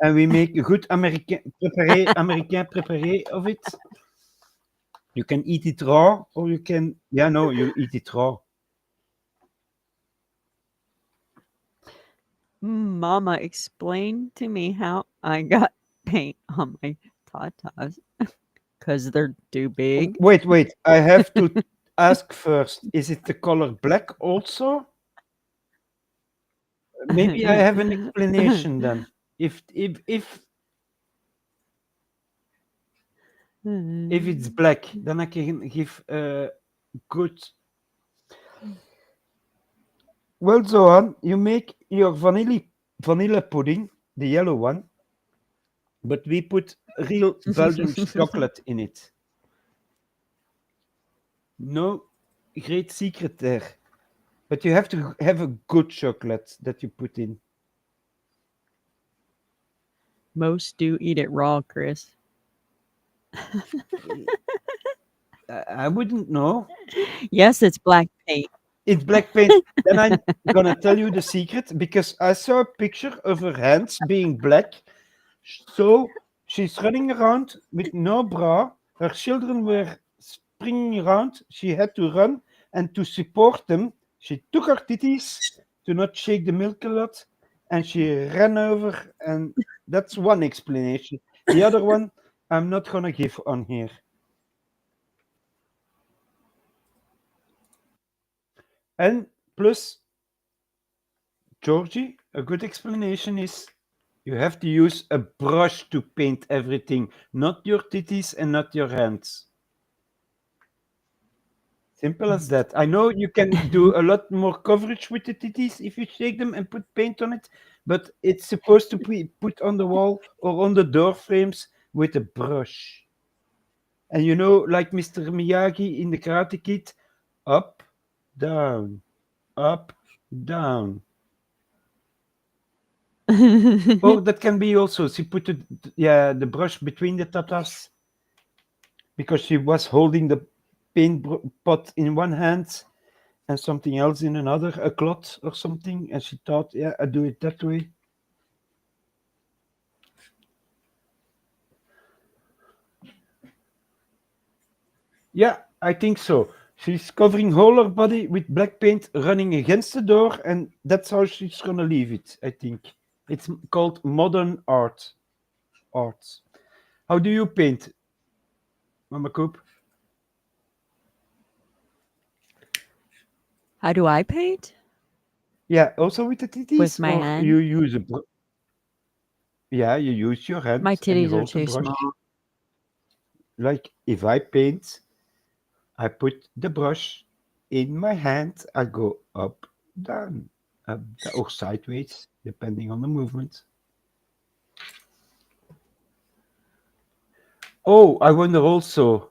and we make a good American préparé of it. You can eat it raw or you can, yeah, no, you eat it raw. Mama, explain to me how I got paint on my tatas because they're too big. Wait, I have to ask first, is it the color black also? Maybe I have an explanation then. If it's black, then I can give a good. Well, Zohan, you make your vanilla pudding, the yellow one, but we put real Belgian chocolate in it. No great secret there, but you have to have a good chocolate that you put in. Most do eat it raw, Chris. I wouldn't know. Yes, it's black paint. It's black paint. Then I'm gonna tell you the secret because I saw a picture of her hands being black. So she's running around with no bra. Her children were springing around. She had to run, and to support them, she took her titties to not shake the milk a lot, and she ran over. And that's one explanation. The other one, I'm not gonna give on here. And plus, Georgie, a good explanation is you have to use a brush to paint everything, not your titties and not your hands. Simple as that. I know you can do a lot more coverage with the titties if you shake them and put paint on it, but it's supposed to be put on the wall or on the door frames with a brush. And you know, like Mr. Miyagi in the Karate Kid, up, down, up, down. Or that can be also she put the brush between the tatas because she was holding the paint pot in one hand and something else in another, a cloth or something, and she thought, yeah, I do it that way. Yeah, I think so. She's covering whole her body with black paint, running against the door, and that's how she's gonna leave it. I think it's called modern art. Arts. How do you paint, Mama Coop? How do I paint? Yeah, also with the With titties, my or you hand? use yeah, you use your My hand and you titties are hold the too brush. small. Like if I paint, I put the brush in my hand. I go up, down, up, or sideways, depending on the movement. Oh, I wonder also.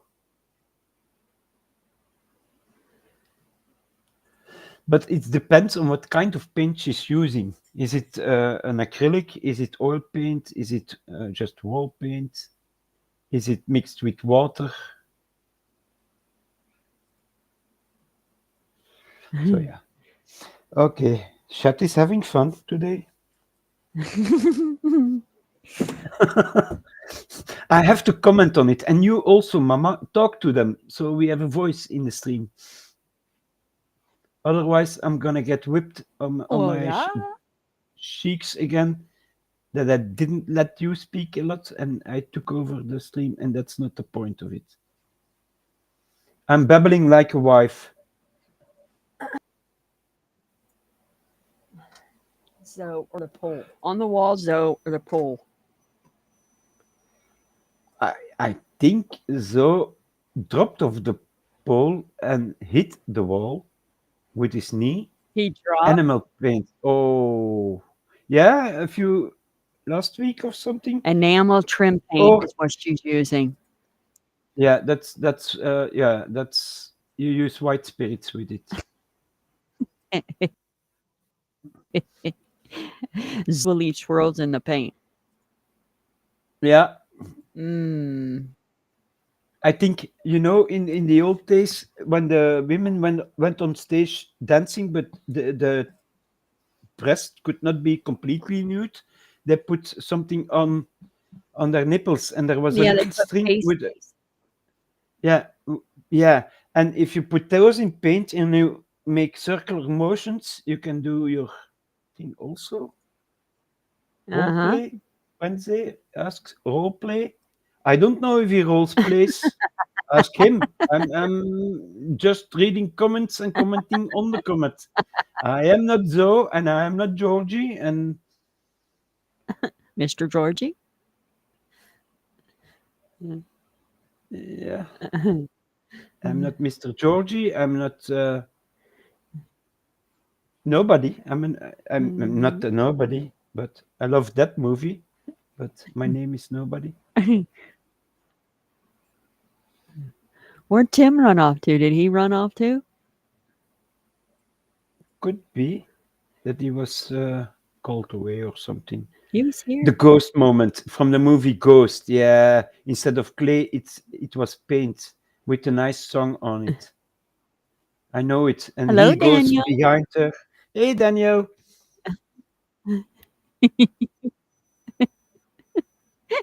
But it depends on what kind of paint she's using. Is it an acrylic? Is it oil paint? Is it just wall paint? Is it mixed with water? So yeah. Okay. Chat is having fun today. I have to comment on it, and you also, Mama, talk to them so we have a voice in the stream. Otherwise, I'm gonna get whipped on my Hola. cheeks again that I didn't let you speak a lot and I took over the stream, and that's not the point of it. I'm babbling like a wife. Zoe or the pole. On the wall, Zoe or the pole. I think Zo dropped off the pole and hit the wall with his knee. He dropped. Animal paint. Oh, yeah, a few last week or something. Enamel trim paint Oh, is what she's using. yeah, that's you use white spirits with it. Zoe will leave swirls in the paint. Yeah, Mm. I think in the old days when the women went on stage dancing, but the breast could not be completely nude. They put something on their nipples, and there was a Yeah, they little put string with pasties. yeah, yeah. And if you put those in paint and you make circular motions, you can do your thing also. Role Uh-huh. play. Wednesday asks role play. I don't know if he roles plays. Ask him. I'm just reading comments and commenting on the comment. I am not Zoe and I am not Georgie, and Mr. Georgie. yeah, I'm not Mr. Georgie. I'm not nobody. I'm not a nobody, but I love that movie. But my name is nobody. Where'd Tim run off to? Did he run off too? Could be that he was called away or something. He was The here. ghost moment from the movie Ghost. Yeah, instead of clay, it was paint with a nice song on it. I know it, and Hello, he goes Daniel. behind her. Hey, Daniel.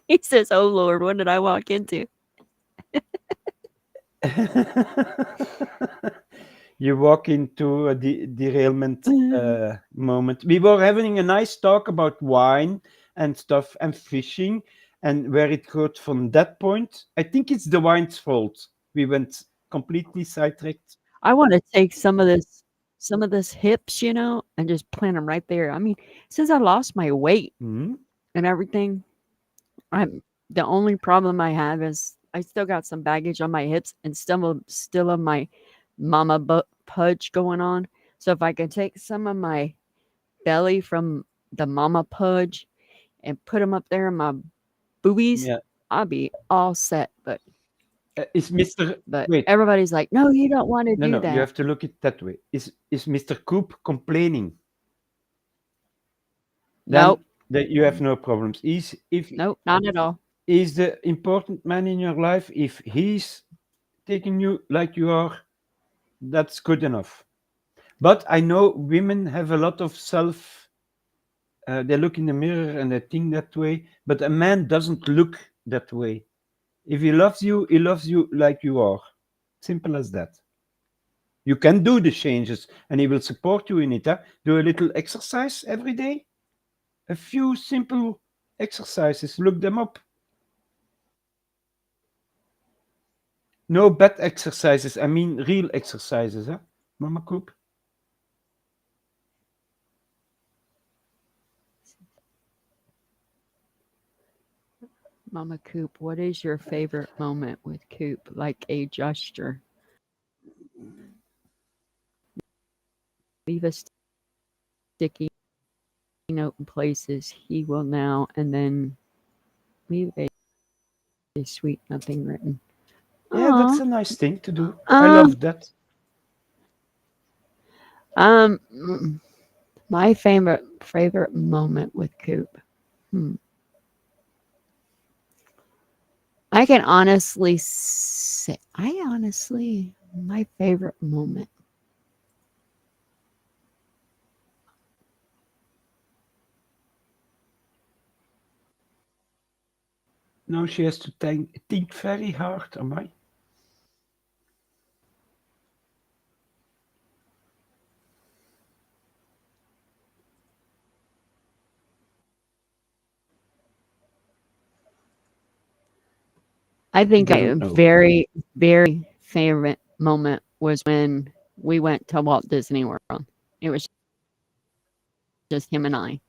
He says, "Oh Lord, what did I walk into?" You walk into a derailment moment. We were having a nice talk about wine and stuff and fishing and where it got from that point. I think it's the wine's fault. We went completely sidetracked. I want to take some of this hips, and just plant them right there. I mean, since I lost my weight Hmm? and everything, I'm the only problem I have is I still got some baggage on my hips and still of my mama pudge going on. So if I can take some of my belly from the mama pudge and put them up there in my boobies, Yeah. I'll be all set. Is Mr. But Wait, everybody's like, no, you don't want to no, do no, you that. have to look it that way. Is Mr. Coop complaining? Nope, Then that you have no problems. If nope, not at all. he's the important man in your life, if he's taking you like you are, that's good enough. But I know women have a lot of self. They look in the mirror and they think that way. But a man doesn't look that way. If he loves you like you are. Simple as that. You can do the changes and he will support you in it. Huh? Do a little exercise every day. A few simple exercises. Look them up. No bad exercises. I mean real exercises. Huh? Mama Coop. Mama Coop, what is your favorite moment with Coop? Like a gesture. Leave a sticky note in places he will now, and then leave a sweet nothing written. Yeah, that's Aw. a nice thing to do. I Um, love that. Mm, my favorite moment with Coop. Hmm. I can honestly say, my favorite moment. Now she has to think very hard. Am I? I think Doesn't a know. very favorite moment was when we went to Walt Disney World. It was just him and I.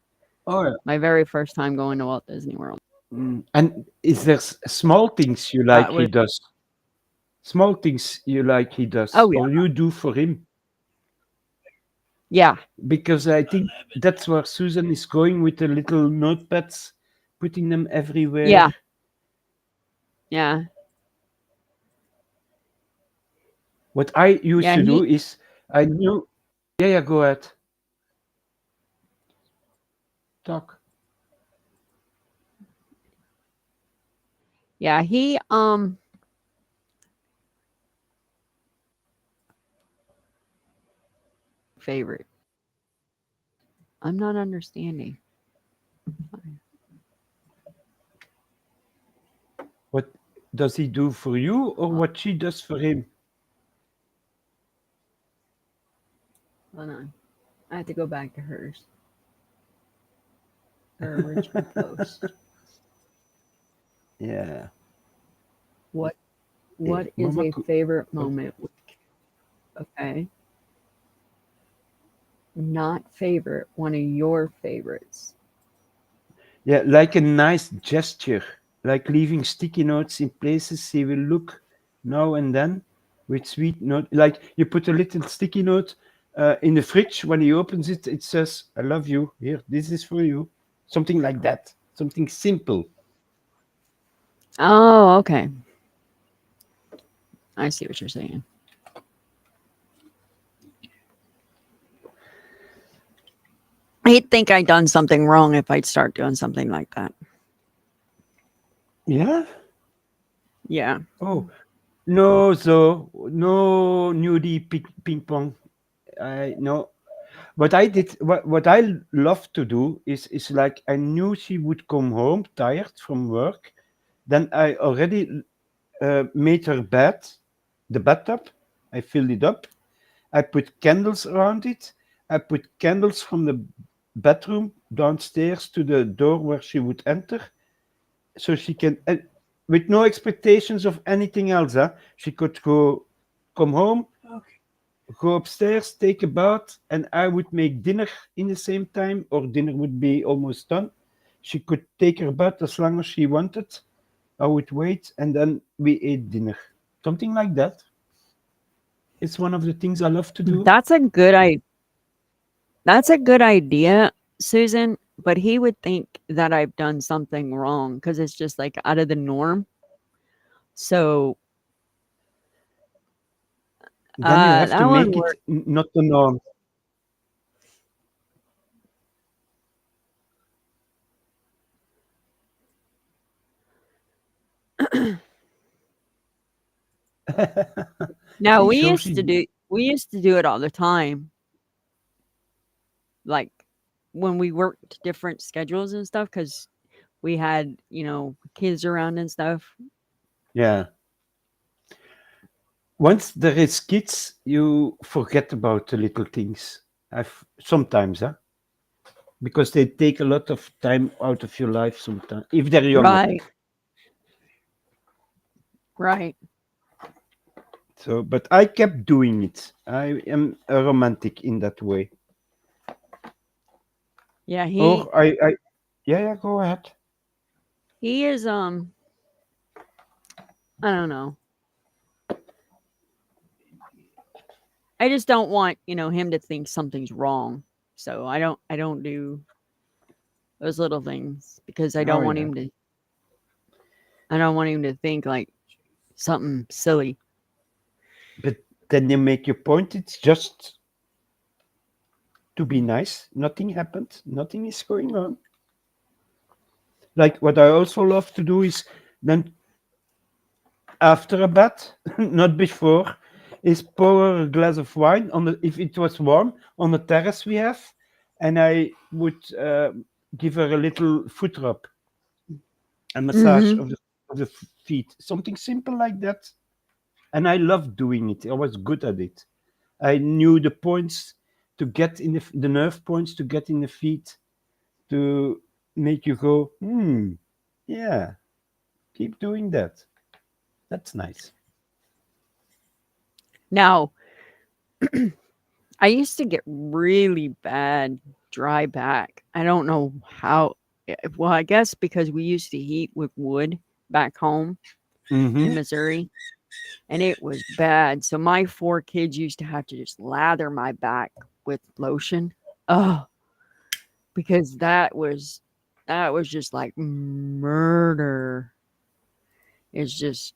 Oh, yeah. My very first time going to Walt Disney World. And is there small things you like That he was does? Small things you like he does, oh yeah. or you do for him? Yeah. Because I think that's where Susan is going with the little notepads, putting them everywhere. Yeah. Yeah. What I used Yeah, to do he is I knew, yeah, yeah, go ahead, talk. yeah, he favorite. I'm not understanding. What does he do for you, or Uh, what she does for him? Hold on. I have to go back to hers. Her original post. Yeah. What Hey, what is Mama a Coop. favorite Oh, moment with okay? Not favorite, one of your favorites. yeah, like a nice gesture, like leaving sticky notes in places he will look now and then with sweet note. Like you put a little sticky note in the fridge. When he opens it, it says, "I love you. Here, this is for you." Something like that. Something simple. Oh, okay. I see what you're saying. He'd think I'd done something wrong if I'd start doing something like that. Yeah. Yeah. Oh no, so no nudie ping pong. I no. What I did, what I love to do is like I knew she would come home tired from work. Then I already made her bed, the bathtub. I filled it up. I put candles around it. I put candles from the bedroom downstairs to the door where she would enter, so she can, with no expectations of anything else. Huh? She could come home, go upstairs, take a bath, and I would make dinner in the same time, or dinner would be almost done. She could take her bath as long as she wanted. I would wait, and then we ate dinner. Something like that. It's one of the things I love to do. That's a good I that's a good idea, Susan, but he would think that I've done something wrong because it's just like out of the norm. So Then you have to that one make it worked. not the norm. Now See, so she, we used to do it all the time, like when we worked different schedules and stuff, because we had, kids around and stuff. yeah. Once there is kids, you forget about the little things. I've sometimes, huh? Because they take a lot of time out of your life sometimes if they're younger. Right, right. So, but I kept doing it. I am a romantic in that way. Yeah, Or yeah, yeah, go ahead. he is I don't know. I just don't want, him to think something's wrong. So I don't do those little things because Oh yeah, I don't want him to think like something silly. but then you make your point. It's just to be nice. Nothing happened. Nothing is going on. Like what I also love to do is then after a bath, not before, is pour a glass of wine on the if it was warm on the terrace we have, and I would give her a little foot rub, a massage Mm-hmm. of the feet, something simple like that. And I loved doing it. I was good at it. I knew the points to get in the nerve points to get in the feet to make you go, yeah, keep doing that. That's nice. Now, I used to get really bad dry back. I don't know how. Well, I guess because we used to heat with wood back home Mm-hmm. in Missouri, and it was bad. So my 4 kids used to have to just lather my back with lotion. Oh, because that was just like murder. It's just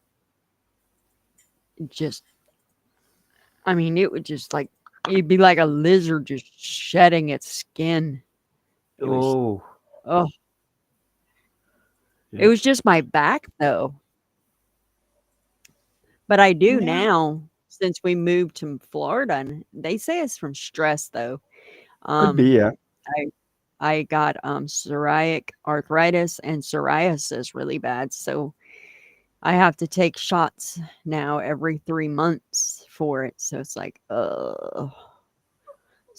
I mean, it would just like it'd be like a lizard just shedding its skin. It was Oh, oh, it yeah. was just my back though. But I do Yeah. now since we moved to Florida, and they say it's from stress though. Could be, Um, yeah. I I got psoriatic arthritis and psoriasis really bad, so I have to take shots now every 3 months for it. So it's like, so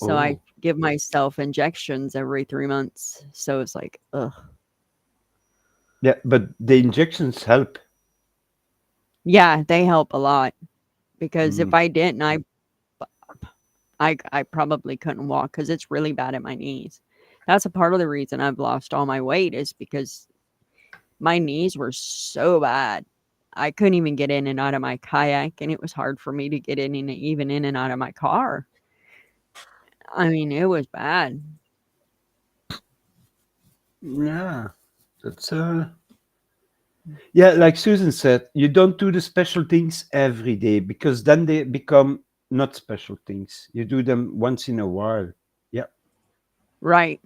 I Oh, give myself injections every 3 months. So it's like, ugh. yeah. But the injections help. Yeah, they help a lot because if Mm. I didn't, I probably couldn't walk because it's really bad at my knees. That's a part of the reason I've lost all my weight is because my knees were so bad. I couldn't even get in and out of my kayak, and it was hard for me to get in and even in and out of my car. I mean, it was bad. Yeah. That's yeah, like Susan said, you don't do the special things every day because then they become not special things. You do them once in a while. Yeah. Right.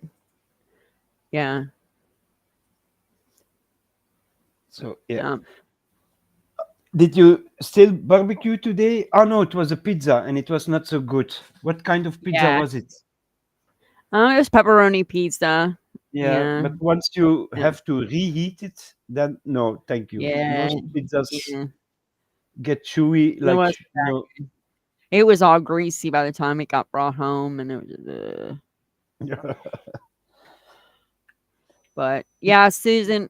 Yeah. So yeah. Um, Did you still barbecue today? Oh no, it was a pizza and it was not so good. What kind of pizza yeah. was it? It was pepperoni pizza. Yeah, Yeah. but once you Yeah. have to reheat it, then no, thank you. Yeah. Most pizzas Yeah. get chewy, It like was no. it was all greasy by the time it got brought home, and it was. But yeah, Susan.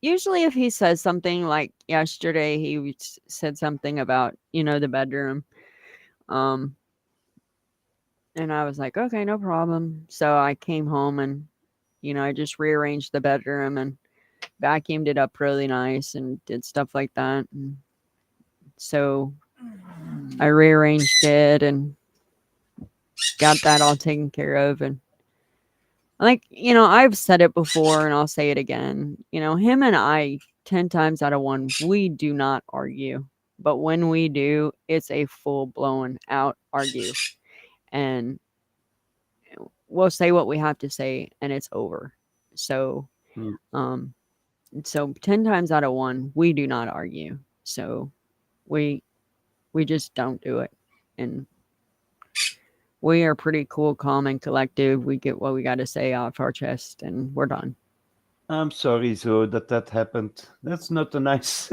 Usually if he says something like yesterday, said something about the bedroom. Um, and I was like, okay, no problem. So I came home and I just rearranged the bedroom and vacuumed it up really nice and did stuff like that. And so I rearranged it and got that all taken care of. And like, I've said it before and I'll say it again. Him and I, 10 times out of 1, we do not argue. But when we do, it's a full blown out argue. And we'll say what we have to say and it's over. So, Mm. um, so 10 times out of 1, we do not argue. So we we just don't do it. And we are pretty cool, calm, and collective. We get what we got to say off our chest, and we're done. I'm sorry, so that happened. That's not a nice.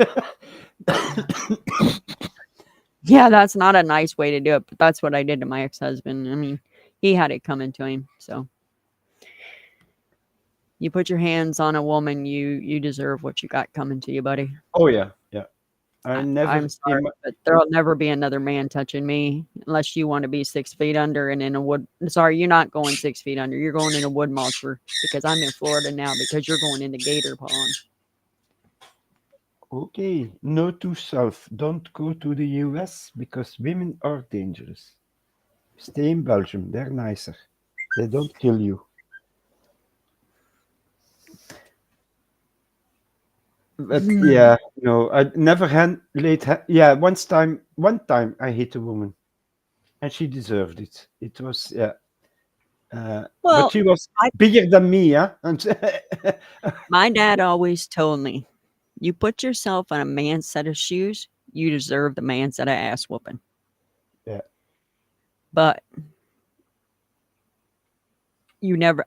Yeah, that's not a nice way to do it, but that's what I did to my ex-husband. I mean, he had it coming to him. So you put your hands on a woman, you deserve what you got coming to you, buddy. Oh yeah, yeah. I I'm never in sorry, my, but there'll never be another man touching me unless you want to be 6 feet under and in a wood. Sorry, you're not going 6 feet under. You're going in a wood mulcher because I'm in Florida now because you're going into gator pond. okay. Note to self: don't go to the US because women are dangerous. Stay in Belgium. They're nicer. They don't kill you. But yeah, no, I never had yeah, one time I hit a woman, and she deserved it. It was yeah. But Well, she was I, bigger than me, yeah. And my dad always told me, you put yourself on a man's set of shoes, you deserve the man's set of ass whooping. yeah, But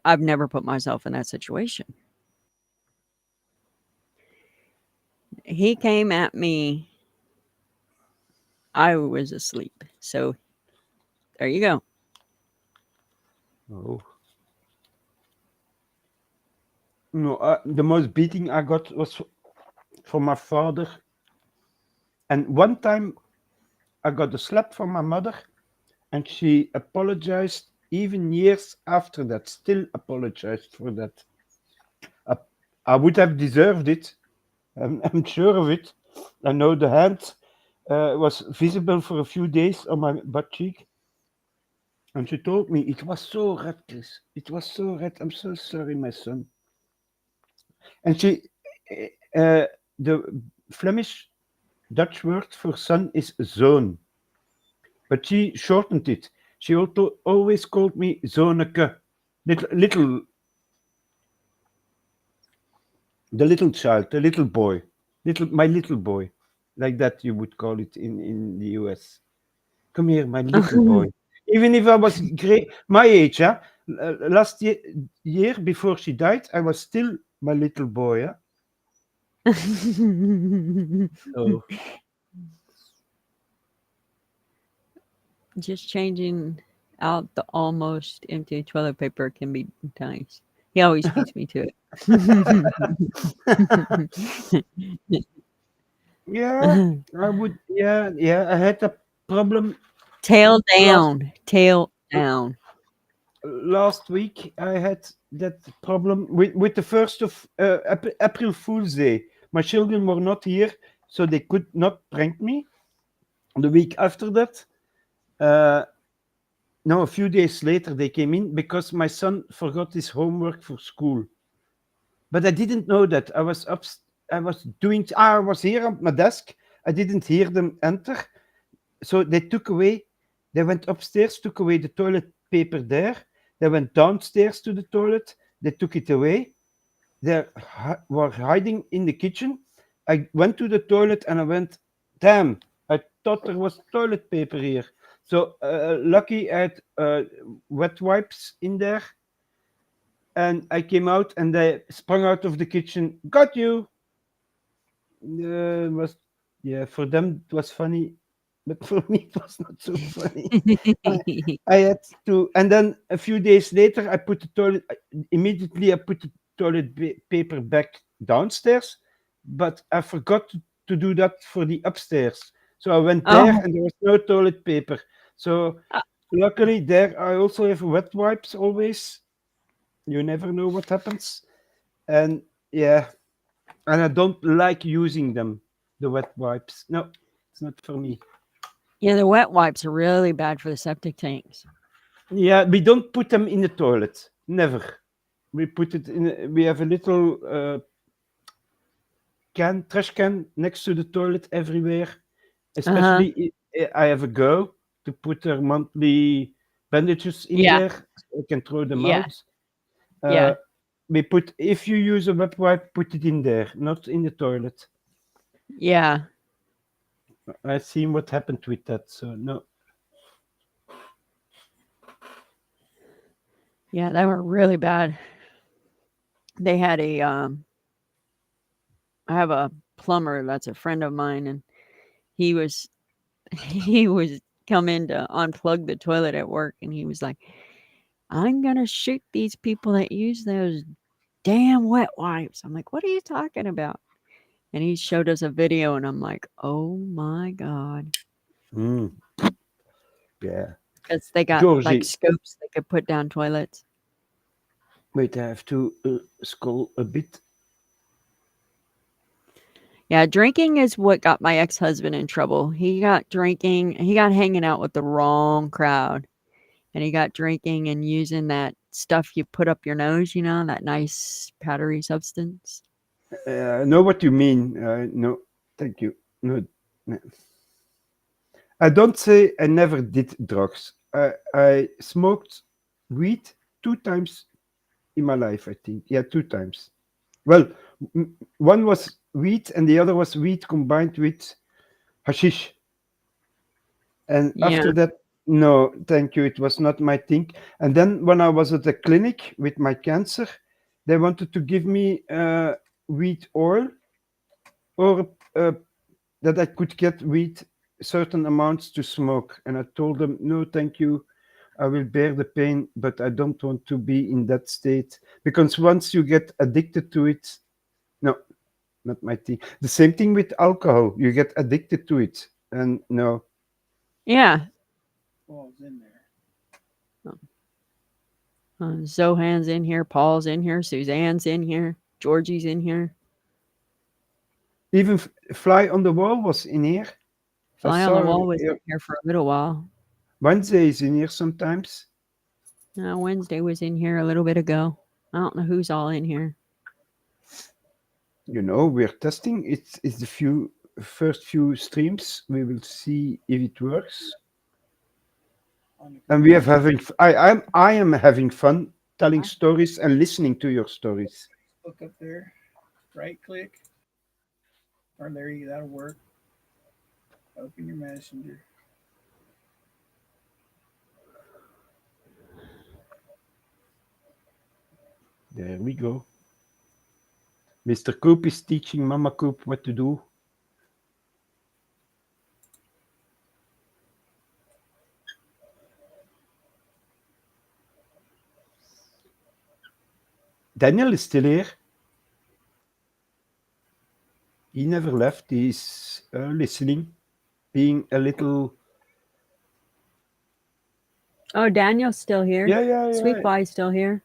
I've never put myself in that situation. He came at me, I was asleep. So there you go. oh no, the most beating I got was from my father, and one time I got a slap from my mother, and she apologized even years after that. Still apologized for that. I, I would have deserved it. I'm sure of it. I know the hand was visible for a few days on my butt cheek. And she told me it was so red, Chris. It was so red. I'm so sorry, my son. And the Flemish Dutch word for son is zoon, but she shortened it. She also always called me zoneke, the little child, the little boy, my little boy, like that you would call it in the US. Come here, my little boy. Even if I was great, my age, yeah. Last year before she died, I was still my little boy, yeah. So Just changing out the almost empty toilet paper can be nice. He always beats me to it. yeah, I would. Yeah, yeah. I had a problem Tail last down, tail down. last week. I had that problem with the first of April Fool's Day. My children were not here, so they could not prank me. The week after that, uh, no, a few days later, they came in because my son forgot his homework for school. But I didn't know that. I was up. I was doing. I was here on my desk. I didn't hear them enter. So they took away. They went upstairs, took away the toilet paper there. They went downstairs to the toilet. They took it away. They were hiding in the kitchen. I went to the toilet and I went, damn, I thought there was toilet paper here. So lucky I had wet wipes in there. And I came out and they sprung out of the kitchen. Got you. Was yeah, for them it was funny, but for me it was not so funny. I, I had to, and then a few days later, I put the toilet immediately. I put the toilet paper back downstairs, but I forgot to do that for the upstairs. So I went there, Oh, and there was no toilet paper. So uh, luckily, there I also have wet wipes always. You never know what happens, and yeah, and I don't like using them, the wet wipes. No, it's not for me. yeah, the wet wipes are really bad for the septic tanks. Yeah, we don't put them in the toilet. Never. We put it in. We have a little trash can next to the toilet everywhere. Uh-huh. Especially, I have a girl to put her monthly bandages in Yeah, there. So I can throw them yeah, out. yeah, Uh, we put if you use a wet wipe, put it in there, not in the toilet. yeah, I've seen what happened with that. So no. yeah, they were really bad. They had I have a plumber that's a friend of mine, and he was he was coming to unplug the toilet at work, and he was like, "I'm gonna shoot these people that use those damn wet wipes." I'm like, "What are you talking about?" And he showed us a video, and I'm like, "Oh my god!" Mm, yeah. Because they got like Georgie, scopes they could put down toilets. wait, I have to scroll a bit. Yeah, drinking is what got my ex-husband in trouble. He got hanging out with the wrong crowd. And he got drinking and using that stuff you put up your nose, that nice powdery substance. I know what you mean. No, thank you. No, no. I don't say I never did drugs. I smoked weed two times in my life, I think. Yeah, two times. Well, one was weed and the other was weed combined with hashish. And Yeah. after that, no, thank you. It was not my thing. And then when I was at the clinic with my cancer, they wanted to give me wheat oil or that I could get wheat certain amounts to smoke. And I told them, no, thank you. I will bear the pain, but I don't want to be in that state because once you get addicted to it, no, not my thing. The same thing with alcohol. You get addicted to it, and no, Yeah. Paul's in there. Zohan's in here. Paul's in here. Suzanne's in here. Georgie's in here. even Fly on the Wall was in here. I Fly on the saw Wall was her. in here for a little while. Wednesday is in here sometimes. Wednesday was in here a little bit ago. I don't know who's all in here. You know, we're testing. It's the first few streams. We will see if it works. On the And we have computer. having. I am having fun telling stories and listening to your stories. Look up there. Right click. Or there you that'll work. Open your messenger. There we go. Mr. Coop is teaching Mama Coop what to do. Daniel is still here. He never left. He's listening, being a little. Oh, Daniel's still here. Yeah. Sweet Pie's still here.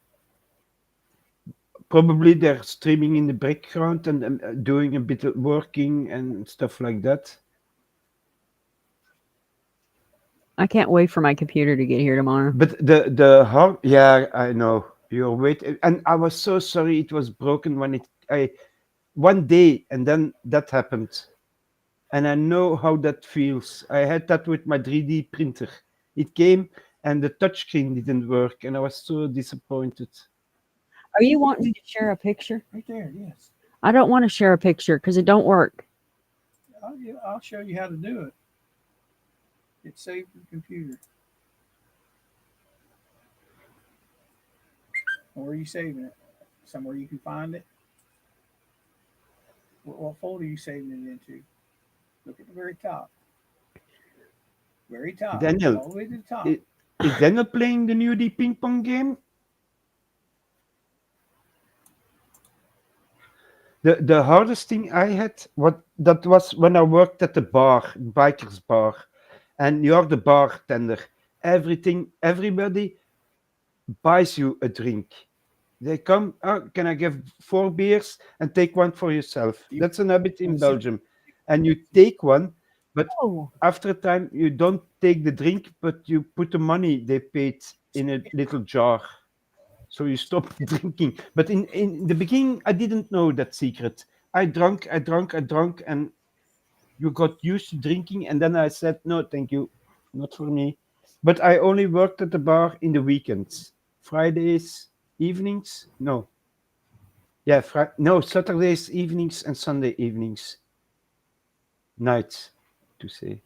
Probably they're streaming in the background and doing a bit of working and stuff like that. I can't wait for my computer to get here tomorrow. But the how? Yeah, I know. You're waiting, and I was so sorry it was broken when I one day, and then that happened. And I know how that feels. I had that with my 3D printer. It came and the touchscreen didn't work, and I was so disappointed. Are you wanting me to share a picture? Right there, yes. I don't want to share a picture because it don't work. I'll show you how to do it. It's saved to the computer. Where are you saving it? Somewhere you can find it? What folder are you saving it into? Look at the very top. Very top. Daniel, All the way to the top. Is Daniel playing the new ping pong game? The hardest thing I had that was when I worked at the bar, bikers bar, and you're the bartender. Everybody buys you a drink. They come, oh, can I give 4 beers and take one for yourself? That's an habit in Belgium. And you take one, but Oh, after a time you don't take the drink, but you put the money they paid in a little jar. So you stop drinking. But in the beginning, I didn't know that secret. I drank, and you got used to drinking. And then I said, no, thank you, not for me. But I only worked at the bar in the weekends, Fridays, evenings. No, yeah, no, Saturdays evenings and Sunday evenings, nights, to say.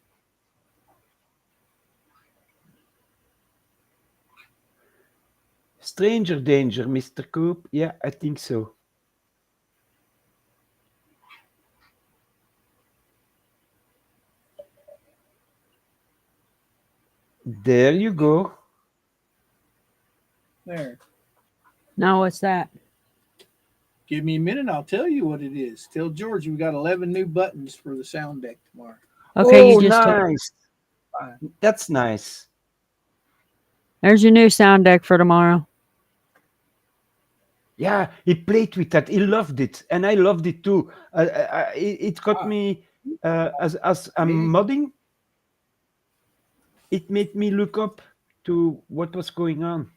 Stranger danger, Mr. Coop. Yeah, I think so. There you go. There. now what's that? Give me a minute. I'll tell you what it is. Tell George we got 11 new buttons for the sound deck tomorrow. Okay, Oh, you just told. nice. That's nice. There's your new sound deck for tomorrow. Yeah, he played with that. He loved it, and I loved it too. It got me as I'm modding. It made me look up to what was going on.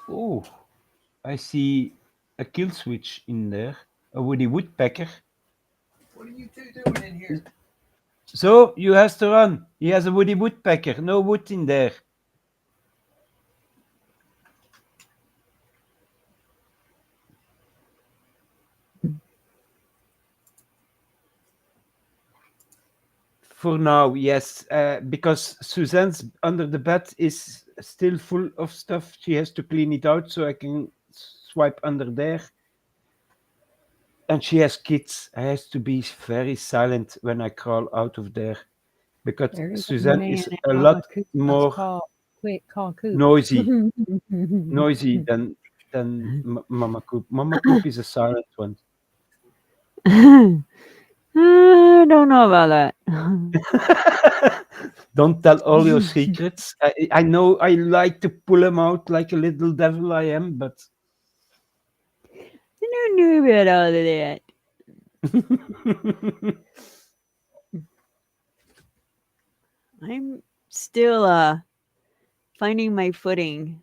Oh, I see a kill switch in there. A Woody Woodpecker. What are you two doing in here? So you has to run. He has a woody woodpecker. No wood in there. For now, yes, because Suzanne's under the bed is still full of stuff. She has to clean it out so I can swipe under there. And she has kids. I has to be very silent when I crawl out of there because There's a Suzanne man is at a Momma lot Coop. Let's more call Coop. noisy than Mama Coop. Mama Coop is a silent one. I don't know about that. Don't tell all your secrets. I know I like to pull them out like a little devil I am, but I don't know about all of that. I'm still finding my footing.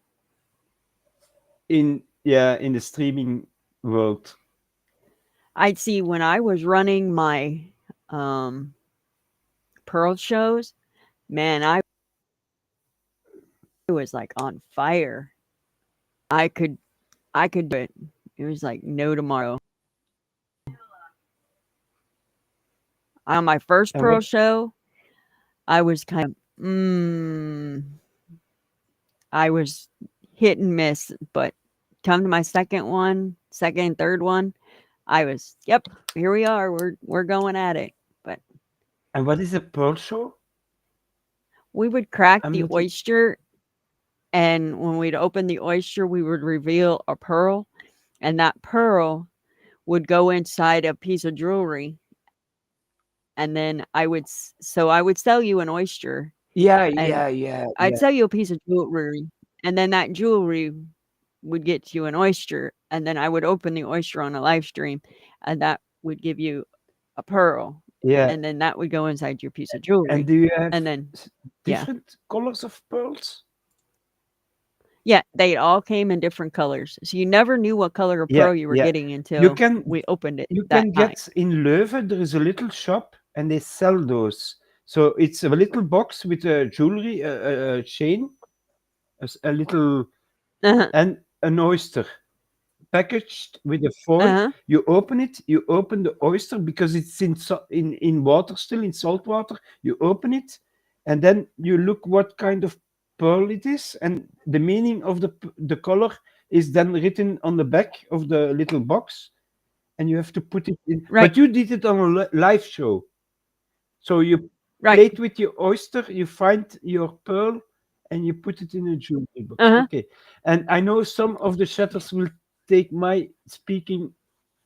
in the streaming world. I'd see when I was running my Pearl shows, man, I was like on fire. I could do it. It was like no tomorrow. On my first And Pearl what show, I was kind of I was hit and miss, but come to my second and third one, I was, yep, here we are. We're going at it. But and what is a pearl show? we would crack I'm the not. oyster, and when we'd open the oyster, we would reveal a pearl, and that pearl would go inside a piece of jewelry. And then I would sell you an oyster, Yeah, and yeah, yeah, I'd yeah, sell you a piece of jewelry, and then that jewelry would get you an oyster, and then I would open the oyster on a live stream, and that would give you a pearl, yeah. and then that would go inside your piece of And jewelry, do you have and then yeah, different colors of pearls? yeah, they all came in different colors, so you never knew what color of Yeah, pearl you were yeah. getting You until can we opened it you that can night. get in Leuven. There is a little shop, and they sell those. So it's a little box with a jewelry, a chain, a little, Uh-huh, and an oyster packaged with a foil. uh-huh, You open it. You open the oyster because it's in water still, in salt water. You open it, and then you look what kind of pearl it is, and the meaning of the color is then written on the back of the little box, and you have to put it in. right, But you did it on a live show, so you right, played with your oyster. You find your pearl, and you put it in a jewelry box. uh-huh. Okay, and I know some of the shutters will take my speaking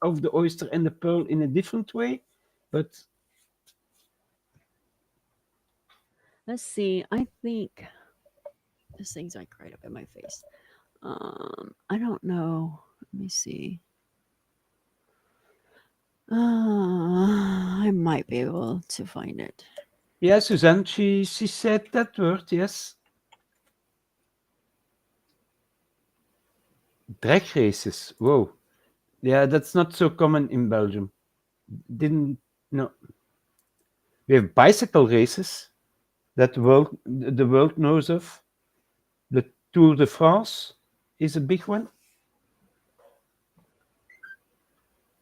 of the oyster and the pearl in a different way, but Let's see. I think this thing's like right up in my face. I don't know. Let me see. I might be able to find it. yeah, Suzanne, she said that word, yes. Drag races. Whoa. Yeah, that's not so common in Belgium. Didn't no. We have bicycle races that the world knows of. The Tour de France is a big one.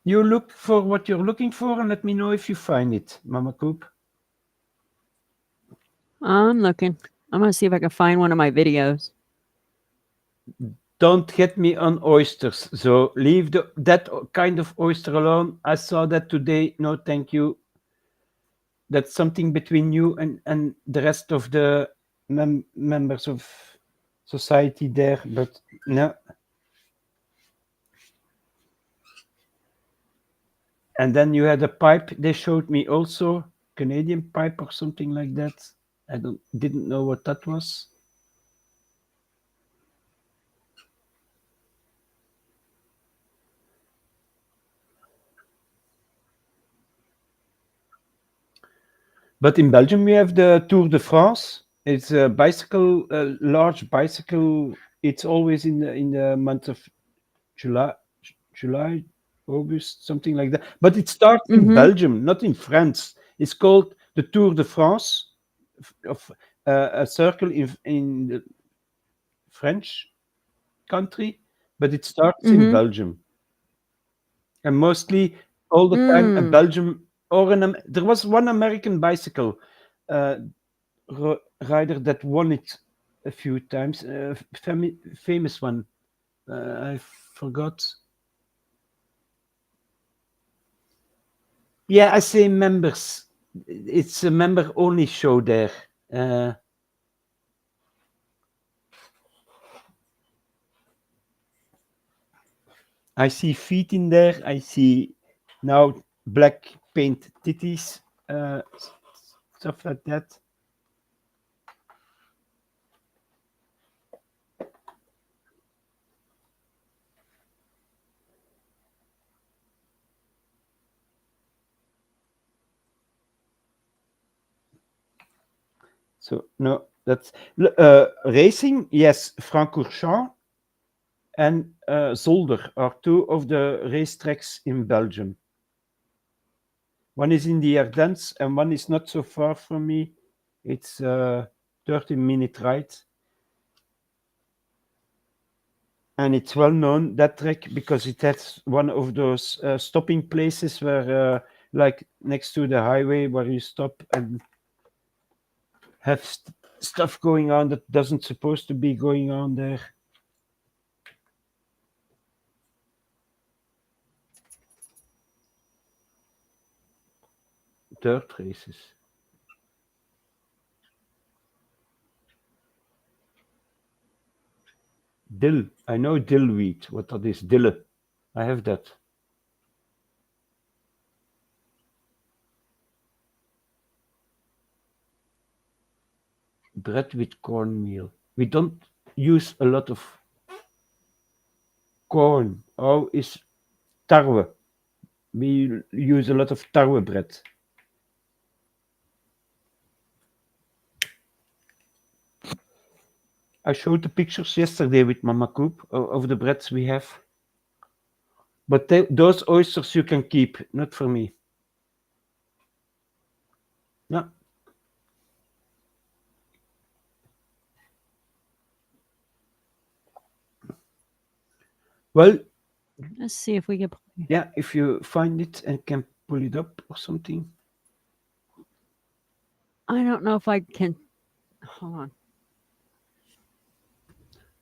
You look for what you're looking for and let me know if you find it, Mama Coop. I'm looking. I'm gonna see if I can find one of my videos. Don't get me on oysters. So leave that kind of oyster alone. I saw that today. No, thank you. That's something between you and the rest of the members of society there. But no. And then you had a pipe. They showed me also Canadian pipe or something like that. I didn't know what that was. But in Belgium, we have the Tour de France. It's a bicycle, a large bicycle. It's always in the month of July, July, August, something like that. But it starts in Mm-hmm. Belgium, not in France. It's called the Tour de France, of a circle in the French country, but it starts in Mm-hmm. Belgium. And mostly all the time a Mm. Belgium or there was one American bicycle uh, rider that won it a few times, famous one. I forgot. Yeah, I say members. It's a member only show there. Uh, I see feet in there. I see now black paint titties, stuff like that. So no, that's racing. Yes, Francorchamps and Zolder are two of the racetracks in Belgium. One is in the Ardennes and one is not so far from me. It's a 30-minute ride. And it's well known, that track, because it has one of those stopping places where, like next to the highway, where you stop and have stuff going on that doesn't supposed to be going on there. Dirt races. Dill. I know dill wheat. What that is? Dille. I have that. Bread with cornmeal. We don't use a lot of corn. Oh, is tarwe. We use a lot of tarwe bread. I showed the pictures yesterday with Momma Coop of the breads we have. But those oysters you can keep, not for me. No. Well, Let's see if we can play. yeah, if you find it and can pull it up or something. I don't know if I can. Hold on.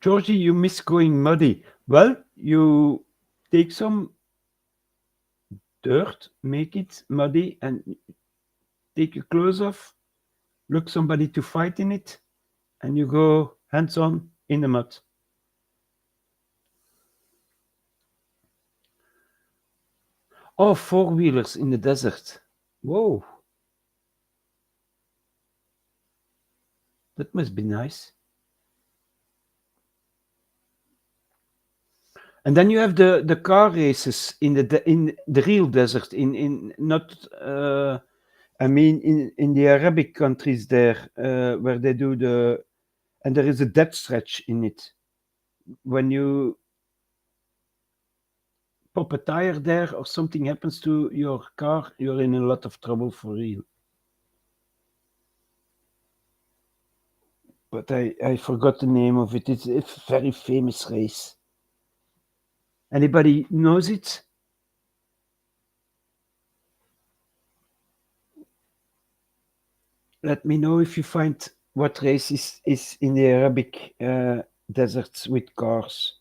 Georgie, you miss going muddy. Well, you take some dirt, make it muddy, and take your clothes off, look somebody to fight in it, and you go hands on in the mud. Oh, four-wheelers in the desert. Whoa. That must be nice. And then you have the car races in the real desert, in not I mean in the Arabic countries there, where they do and there is a death stretch in it. When you pop a tire there or something happens to your car, you're in a lot of trouble for real. But I forgot the name of it. It's a very famous race. Anybody knows it? Let me know if you find what race is in the Arabic deserts with cars.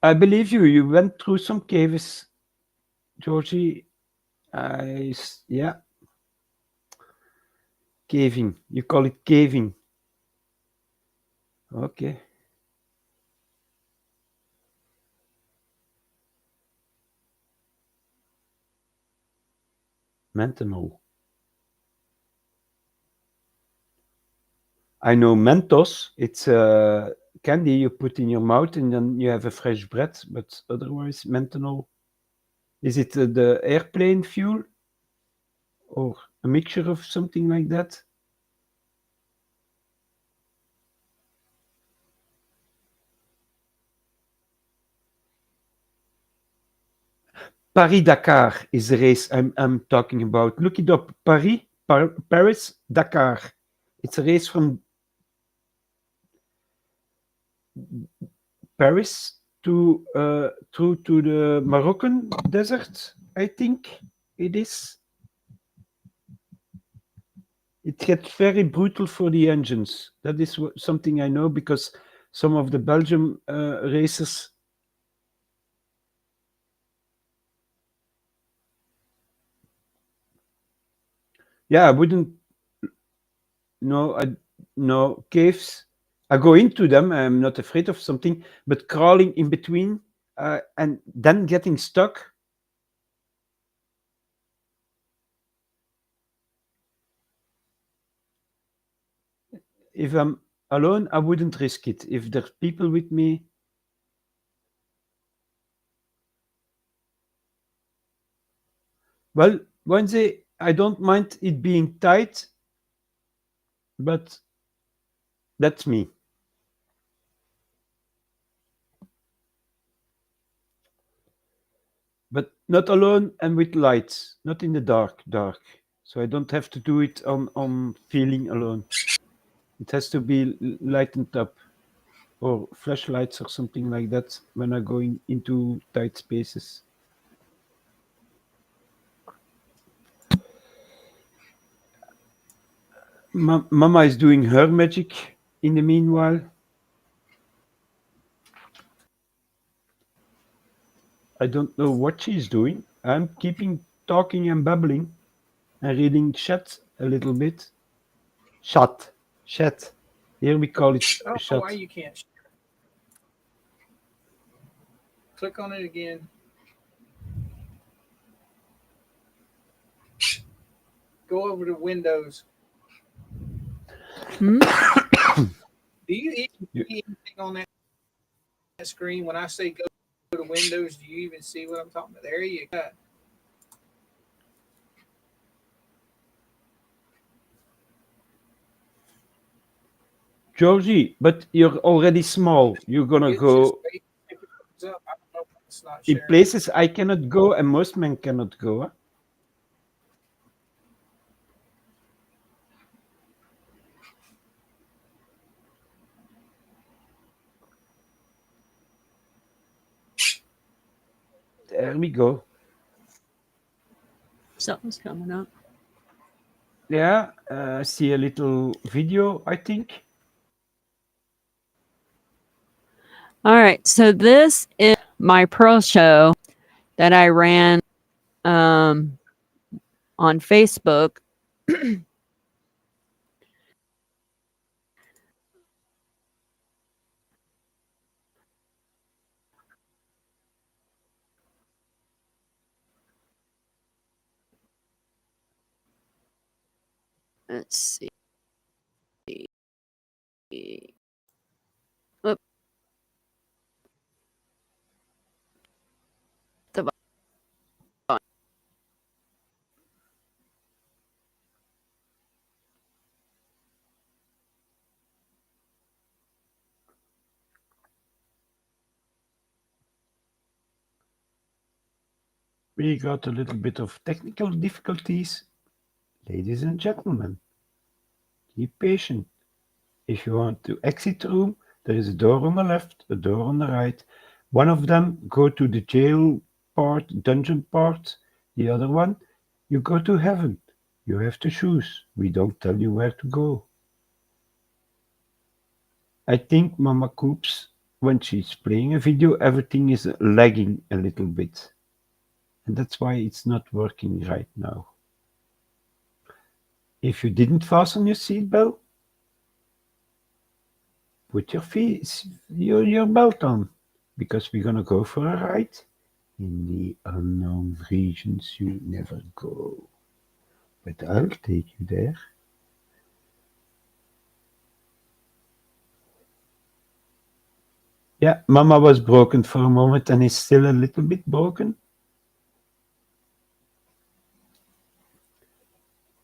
I believe you. You went through some caves, Georgie. Yeah, caving. You call it caving. Okay. Menthol. I know Mentos. It's a candy you put in your mouth and then you have a fresh breath. But otherwise, menthol. Is it the airplane fuel or a mixture of something like that? Paris-Dakar is the race I'm talking about. Look it up. Paris-Dakar. It's a race from Paris through to the Moroccan desert, I think it is. It gets very brutal for the engines. That is something I know because some of the Belgium racers. Yeah, I wouldn't. No, no caves. I go into them. I'm not afraid of something, but crawling in between and then getting stuck. If I'm alone, I wouldn't risk it. If there's people with me, well, Wednesday, I don't mind it being tight, but that's me. But not alone and with lights, not in the dark. So I don't have to do it on feeling alone. It has to be lightened up or flashlights or something like that when I'm going into tight spaces. Mama is doing her magic in the meanwhile. I don't know what she's doing. I'm keeping talking and babbling and reading chat a little bit. Chat. Chat. Here we call it I don't know why chat. you can't click on it again. Go over to Windows. Hmm? Do you even You- see anything on that screen when I say go to Windows? Do you even see what I'm talking about? There you go. Georgie, but you're already small. You're gonna It's just go wait if it comes up. I don't know why it's not in sharing. places I cannot go and most men cannot go. Huh? There we go. Something's coming up. Yeah, I see a little video, I think. All right. So this is my Pearl show that I ran um, on Facebook. Let's see. Oop, the button. We got a little bit of technical difficulties. Ladies and gentlemen, keep patient. If you want to exit the room, there is a door on the left, a door on the right. One of them go to the jail part, dungeon part. The other one, you go to heaven. You have to choose. We don't tell you where to go. I think Mama Coops, when she's playing a video, everything is lagging a little bit. And that's why it's not working right now. If you didn't fasten your seatbelt, put your belt on, because we're gonna go for a ride in the unknown regions you never go. But I'll take you there. Yeah, Mama was broken for a moment and is still a little bit broken.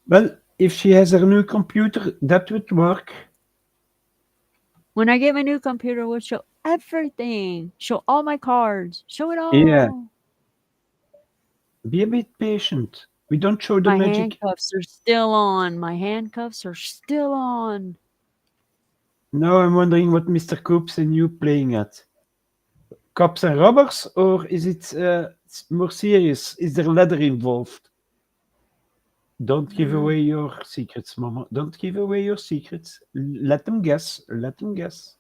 Well, if she has her new computer, that would work. When I get my new computer, we'll show everything. Show all my cards. Show it Yeah, all. Be a bit patient. We don't show the My magic. handcuffs are still on. My handcuffs are still on. Now I'm wondering what Mr. Coop's and you playing at. Cops and robbers, or is it more serious? Is there leather involved? Don't give Mm, away your secrets, Mama. Don't give away your secrets. Let them guess. Let them guess.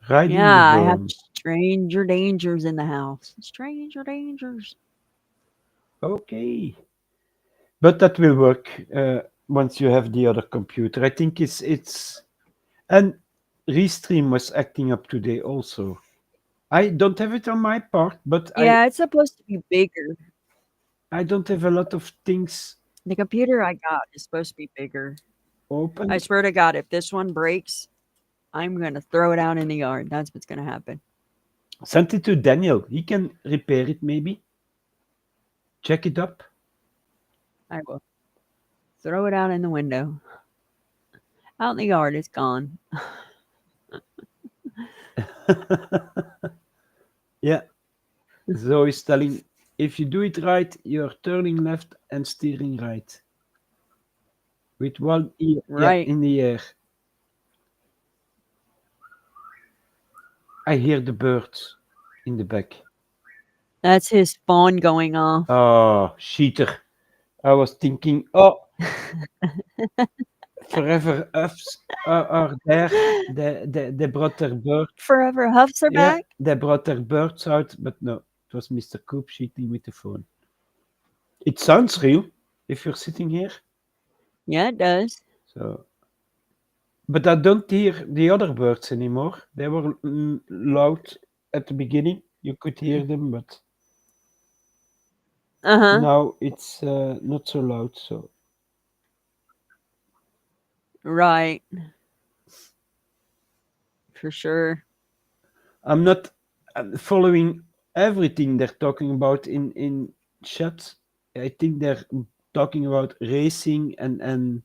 Riding the yeah, I have worm. stranger dangers in the house. Stranger dangers. Okay. But that will work once you have the other computer. I think it's and Restream was acting up today also. I don't have it on my part, but Yeah, it's supposed to be bigger. I don't have a lot of things The computer I got is supposed to be bigger. I open. swear to God, if this one breaks, I'm gonna throw it out in the yard. That's what's gonna happen. Send it to Daniel. He can repair it maybe. Check it up. I will throw it out in the window. Out in the yard, it's gone. Yeah. Zoe is telling if you do it right, you're turning left and steering right. With one ear, yeah, Right. in the air. I hear the birds in the back. That's his phone going off. Oh, cheater. I was thinking, oh, forever F's are there. They brought their bird. Forever Huffs are Yeah, back. they brought their birds out, but no, it was Mr. Coop cheating with the phone. It sounds real if you're sitting here. Yeah, it does. So, but I don't hear the other birds anymore. They were loud at the beginning. You could hear them, but Uh huh. now it's not so loud. So Right. For sure. I'm not following everything they're talking about in chat. I think they're talking about racing and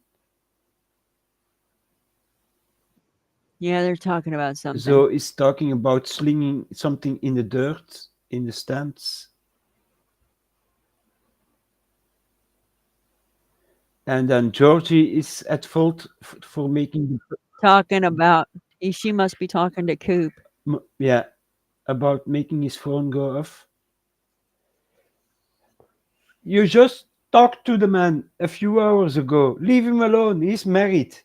Yeah, they're talking about something. so is talking about slinging something in the dirt in the stands. And then Georgie is at fault for making Talking about. She must be talking to Coop. yeah, about making his phone go off. You just talked to the man a few hours ago. Leave him alone. He's married.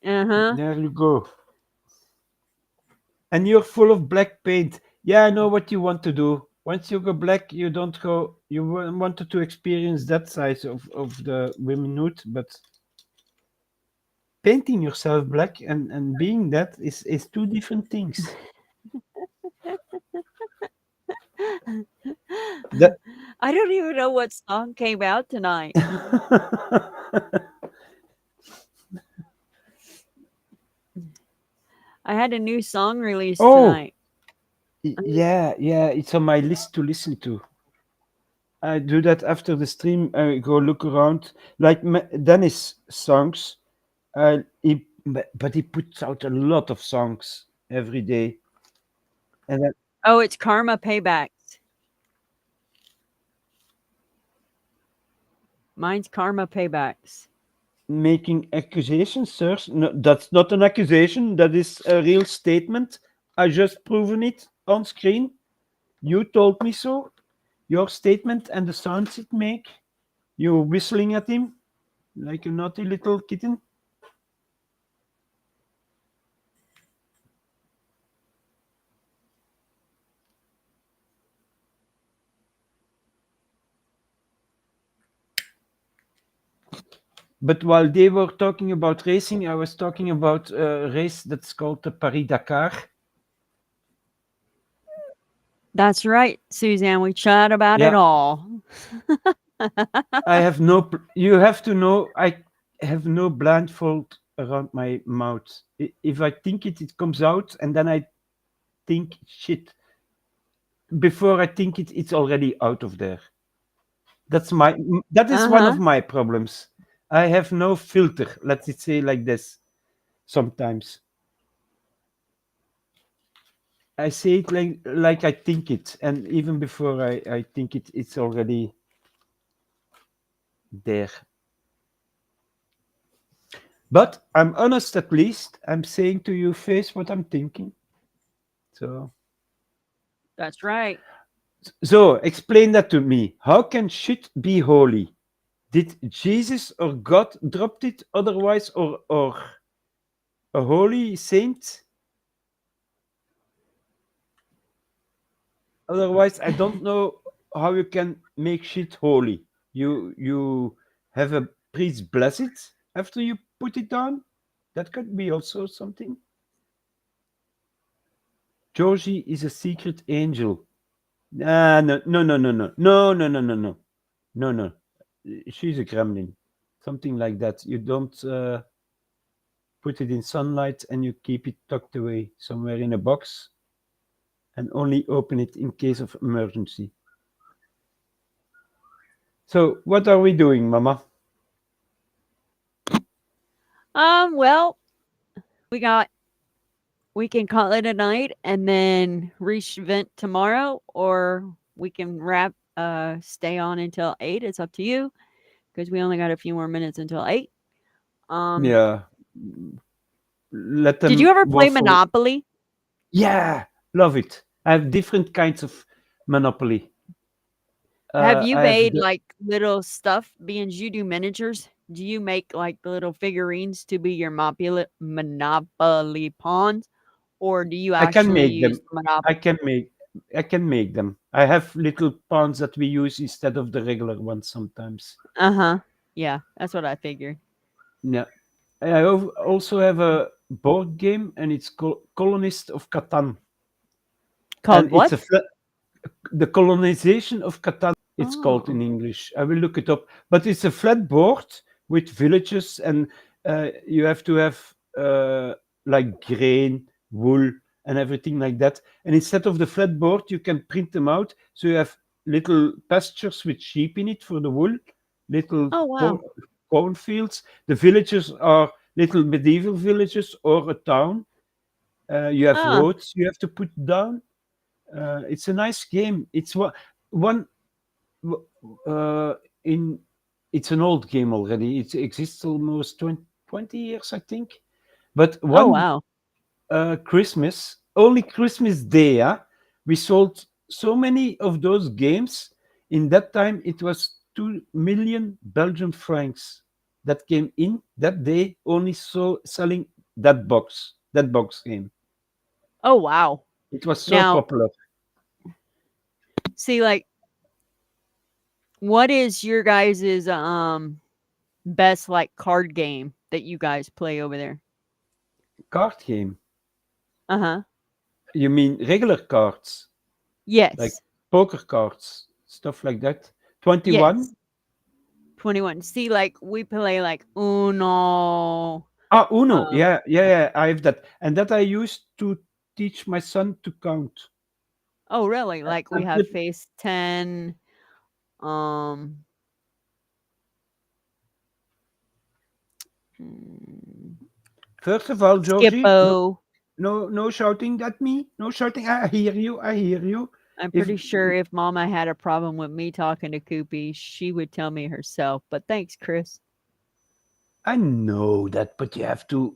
Uh huh. There you go. And you're full of black paint. Yeah, I know what you want to do. Once you go black, you don't go. You wanted to experience that side of the womanhood, but painting yourself black and being that is two different things. That I don't even know what song came out tonight. I had a new song released oh tonight. yeah, yeah, it's on my list to listen to. I do that after the stream. I go look around, like Dennis songs. But he puts out a lot of songs every day, and then Oh, it's Karma Paybacks. Mine's Karma Paybacks. making accusations, sir. No, that's not an accusation. That is a real statement. I just proven it on screen. You told me so. Your statement and the sounds it make. You whistling at him like a naughty little kitten. But while they were talking about racing, I was talking about a race that's called the Paris Dakar. That's right, Suzanne. We chat about it Yeah, all. I have no. You have to know. I have no blindfold around my mouth. If I think it, it comes out, and then I think shit. Before I think it, it's already out of there. That's my. That is Uh one of huh. my problems. I have no filter. Let's say like this. Sometimes. I say it like I think it, and even before I think it, it's already there. But I'm honest at least. I'm saying to you face what I'm thinking. So That's right. so explain that to me. How can shit be holy? Did Jesus or God dropped it otherwise, or a holy saint? Otherwise, I don't know how you can make shit holy. You have a priest bless it after you put it down. That could be also something. Georgie is a secret angel. Ah, no, no, no, no, no, no, no, no, no, no, no, no. She's a gremlin, something like that. You don't put it in sunlight and you keep it tucked away somewhere in a box and only open it in case of emergency. So, what are we doing, Mama? Well, we got we can call it a night and then revent tomorrow, or we can stay on until 8. It's up to you because we only got a few more minutes until 8. Um, Yeah, let did you them ever play waffle. Monopoly? Yeah, love it. I have different kinds of Monopoly. Have you I have made the. like little stuff being you do miniatures? Do you make like the little figurines to be your Monopoly pawns, or do you I can actually make use them. the Monopoly? I can make. I can make them. I have little pawns that we use instead of the regular ones sometimes. Uh huh. Yeah, that's what I figured. Yeah. Also have a board game, and it's called Colonist of Catan, and Called it's what? a the colonization of Catan. It's called in Oh. English. I will look it up. But it's a flat board with villages, and you have to have like grain, wool, and everything like that. And instead of the flat board, you can print them out. So you have little pastures with sheep in it for the wool, little Oh wow. cornfields. The villages are little medieval villages or a town. You have Ah. roads you have to put down. It's a nice game. It's one w- in it's an old game already. It exists almost 20 years, I think. But Oh one wow. Christmas, only Christmas Day, we sold so many of those games. In that time, it was 2 million Belgian francs that came in that day, only selling that box game. Oh wow. It was so Now, popular. see, like, what is your guys's best like card game that you guys play over there? Card game. Uh huh. You mean regular cards, like Yes. poker cards, stuff like that? 21? Yes. 21. See, like we play like Uno. Ah, Uno. Um. Yeah, yeah, yeah. I have that. And that I used to teach my son to count. Oh, really? Like we And have Face 10. Um. hmm, first of all, Georgie, no, Skippo. no shouting at me. No shouting. I hear you. I hear you. I'm If pretty sure if Mama had a problem with me talking to Koopy, she would tell me herself. But thanks, Chris. I know that, but you have to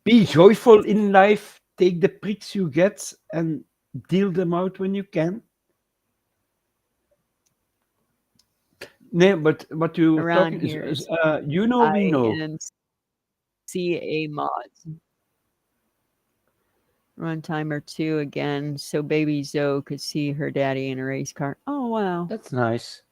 be joyful in life. Take the pricks you get and deal them out when you can. No, but what you were Around talking here is, it's we know. IMCA mods. Run timer 2 again, so baby Zoe could see her daddy in a race car. Oh wow. That's nice.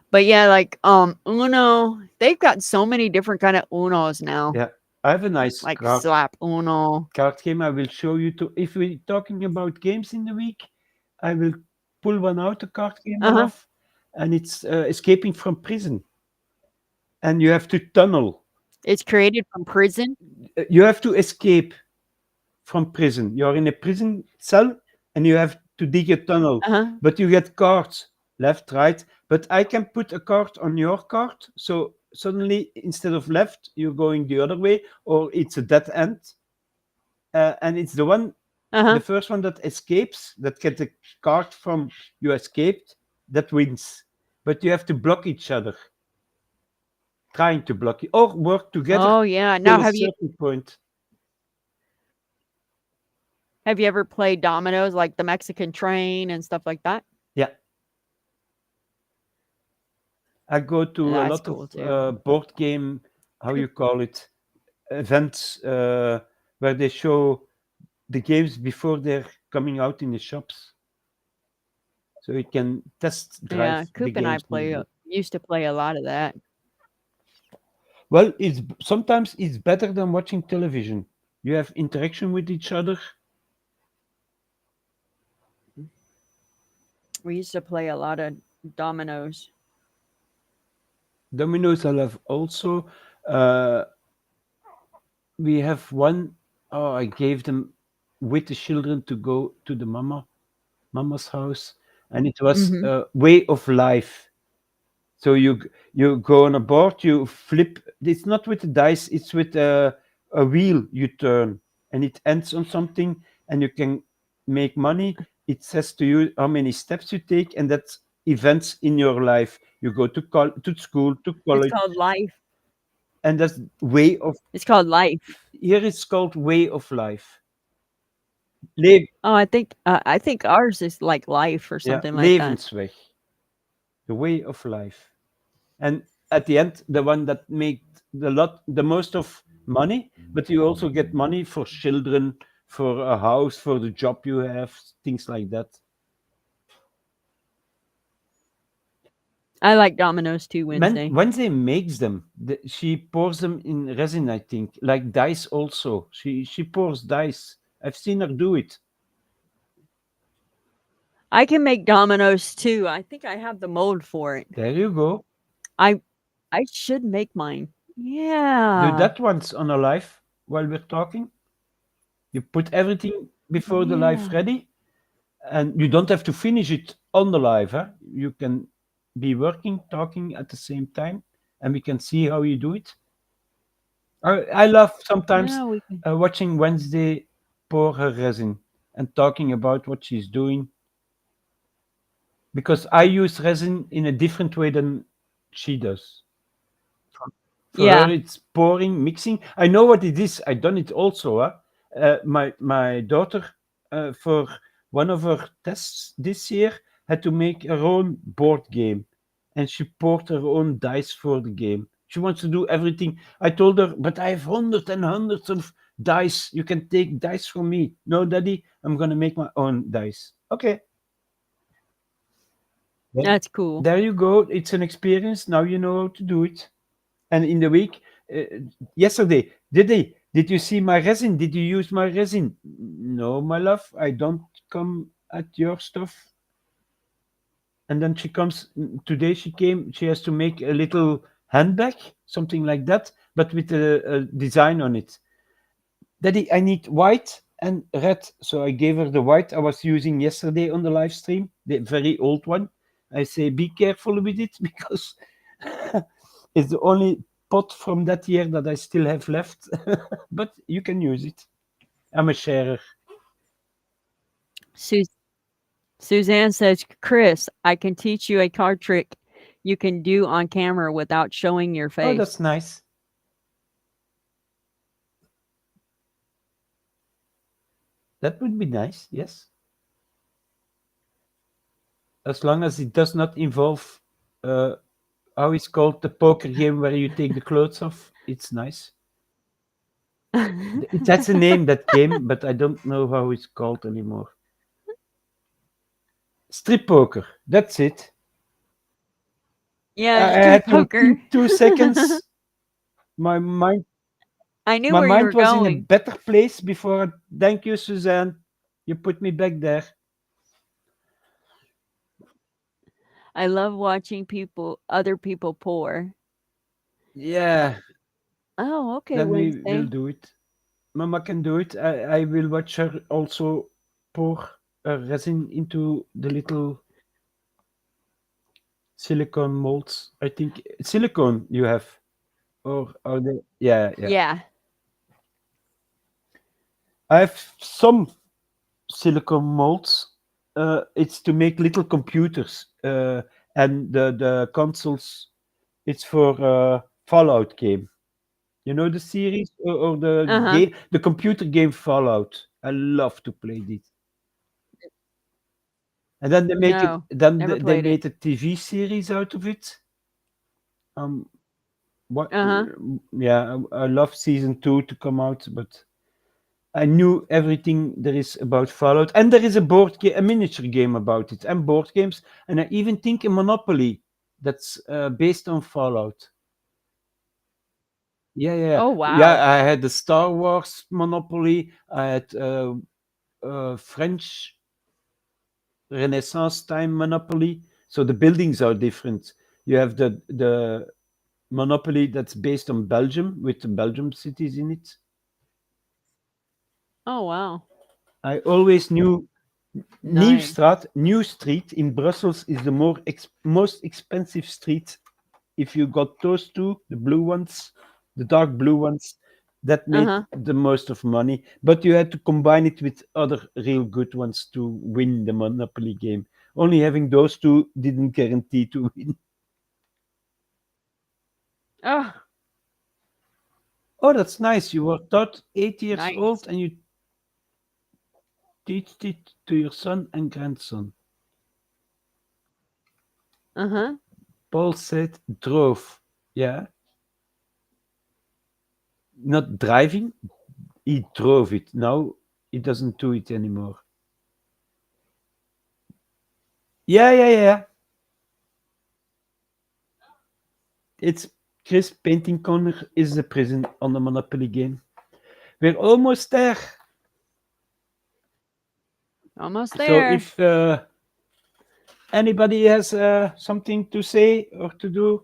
But yeah, like Uno, they've got so many different kind of Unos now. Yeah, I have a nice Like slap Uno. card game. I will show you to. If we're talking about games in the week, I will pull one out, a card game I Uh-huh. love, and it's escaping from prison, and you have to tunnel. It's created from prison. You have to escape from prison. You're in a prison cell, and you have to dig a tunnel. Uh-huh. But you get cards left, right. But I can put a card on your card, so suddenly instead of left, you're going the other way, or it's a dead end. And it's the one, the Uh-huh. first one that escapes, that get the card from you escaped, that wins. But you have to block each other, trying to block it, or work together Oh yeah. till Now a certain point. have you ever played dominoes like the Mexican train and stuff like that? Yeah, I go to a That's lot of cool too. board game, how you call it, events where they show the games before they're coming out in the shops, so you can test drive Yeah, the Coop and I games in the game. used to play a lot of that. Well, it's sometimes it's better than watching television. You have interaction with each other. We used to play a lot of dominoes. Dominoes I love also. Uh, we have one. Oh, I gave them with the children to go to the mama's house, and it was Mhm. a way of life. So you go on a board, you flip. It's not with the dice; it's with a wheel you turn, and it ends on something, and you can make money. It says to you how many steps you take, and that's events in your life. You go to school, to It's college, called life. and that's way of It's called life. here. It's called way of life. Le- Oh, I think ours is like life or yeah, something like that. Levensweg, the way of life. And at the end, the one that made the most of money, but you also get money for children, for a house, for the job you have, things like that. I like dominoes too, Wednesday. Wednesday makes them. She pours them in resin, I think, like dice. Also, she pours dice. I've seen her do it. I can make dominoes too. I think I have the mold for it. There you go. I I should make mine. Do Yeah. that once on a live while we're talking. You put everything before the live Yeah. ready, and you don't have to finish it on the live. Huh? You can be working, talking at the same time, and we can see how you do it. I love sometimes Yeah, we can. watching Wednesday pour her resin and talking about what she's doing, because I use resin in a different way than she does. For her, Yeah. it's pouring, mixing. I know what it is. I done it also. Huh? My daughter, for one of her tests this year, had to make her own board game, and she poured her own dice for the game. She wants to do everything. I told her, but I have hundreds and hundreds of dice. You can take dice from me. No, Daddy, I'm gonna make my own dice. Okay. Well, That's cool. there you go. It's an experience. Now you know how to do it. And in the week, yesterday, did you see my resin? Did you use my resin? No, my love, I don't come at your stuff. And then she comes today. She came. She has to make a little handbag, something like that, but with a design on it. Daddy, I need white and red. So I gave her the white I was using yesterday on the live stream, the very old one. I say, be careful with it because it's the only pot from that year that I still have left. But you can use it. I'm a sharer. Sus- Suzanne says, Chris, I can teach you a card trick you can do on camera without showing your Oh, face. that's nice. That would be nice, yes. As long as it does not involve, uh, how it's called, the poker game where you take the clothes off. It's nice. That's the name, that game, but I don't know how it's called anymore. Strip poker. That's it. Yeah, I strip had to poker. think 2 seconds. My mind, I knew my where you mind were was in a going. better place before. Thank you, Suzanne. You put me back there. I love watching other people pour. Yeah, Oh, okay, then we will Wednesday. do it. Mama can do it. I will watch her also pour resin into the little silicone molds. I think silicone you have. or are they? Yeah, yeah. Yeah. I have some silicone molds. It's to make little computers, and the consoles. It's for Fallout game. You know the series or the Uh-huh. game, the computer game Fallout. I love to play this. And then they make it. No. Then Never they played it. made a TV series out of it. Um, what? Uh-huh. Yeah, I love season two to come out, but I knew everything there is about Fallout, and there is a board game, a miniature game about it, and board games, and I even think a Monopoly that's based on Fallout. Yeah, yeah, Oh, yeah. wow. I had the Star Wars Monopoly. I had French Renaissance time Monopoly. So the buildings are different. You have the Monopoly that's based on Belgium with the Belgium cities in it. Oh, wow. I always knew Nice. New Street in Brussels is the most expensive street. If you got those two, the blue ones, the dark blue ones, that made Uh-huh. the most of money. But you had to combine it with other real good ones to win the Monopoly game. Only having those two didn't guarantee to win. Oh, Oh, that's nice. You were taught 8 years nice. old and you teach it to your son and grandson. Uh-huh. Paul said drove. Yeah, not driving. He drove it. Now he doesn't do it anymore. Yeah, yeah, yeah. It's Chris Painting Corner is the prison on the Monopoly game. We're almost there. Almost So there. if anybody has something to say or to do,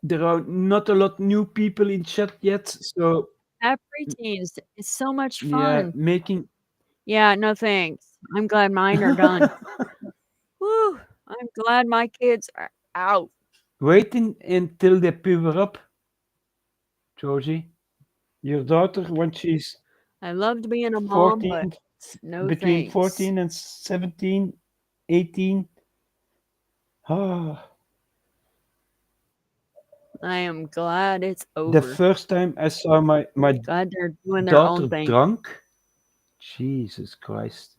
there are not a lot new people in chat yet. So Have preteens. It's so much yeah, fun. making Yeah, no thanks. I'm glad mine are done. Whew. I'm glad my kids are out. waiting until they puber up, Georgie. Your daughter when she's I loved being a mom, but 14, no between thanks. 14 and 17, 18. Ah, I am glad it's the over. first time I saw my Glad they're doing their daughter own thing. drunk, Jesus Christ.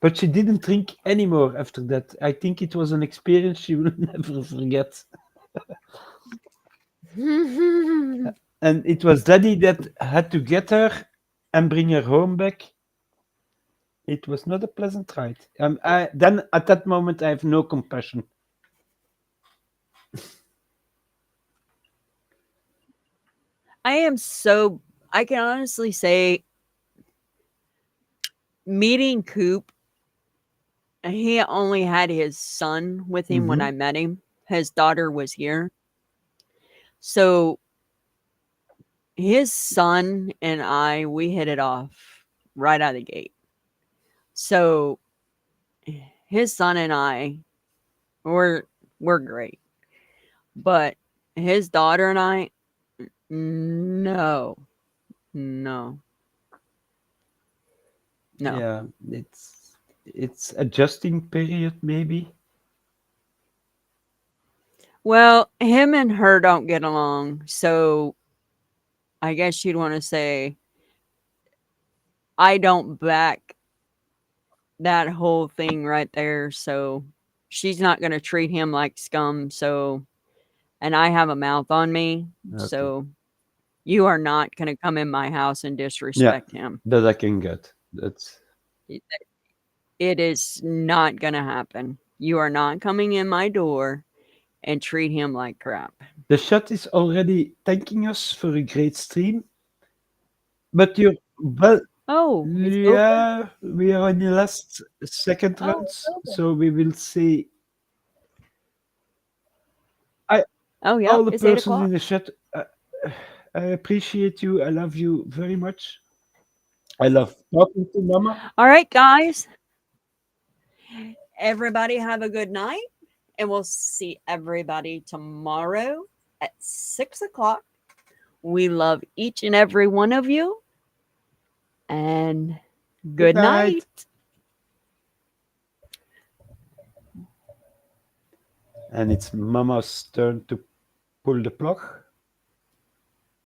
But she didn't drink anymore after that. I think it was an experience she will never forget. And it was daddy that had to get her and bring her home back. It was not a pleasant ride. Then at that moment, I have no compassion. I can honestly say meeting Coop, he only had his son with him when Mm-hmm. I met him. His daughter was here. So his son and we hit it off right out of the gate. So his son and we're great. But his daughter and no, no, no. Yeah, it's adjusting period maybe. Well, him and her don't get along. So I guess you'd want to say I don't back that whole thing right there. So she's not going to treat him like scum. So, and I have a mouth on me. Okay. So you are not going to come in my house and Yeah, disrespect him. that I can get. That's It it is not going to happen. You are not coming in my door and treat him like crap. the chat is already thanking us for a great stream. But you're well, Oh, it's over? yeah, we are in the last second Oh, it's rounds, over. so we will say I Oh, yeah. all the It's 8 persons o'clock. in the chat. I appreciate you. I love you very much. I love talking to Mama. All right, guys. Everybody have a good night, and we'll see everybody tomorrow at 6 o'clock. We love each and every one of you, and good night. And it's Mama's turn to pull the plug.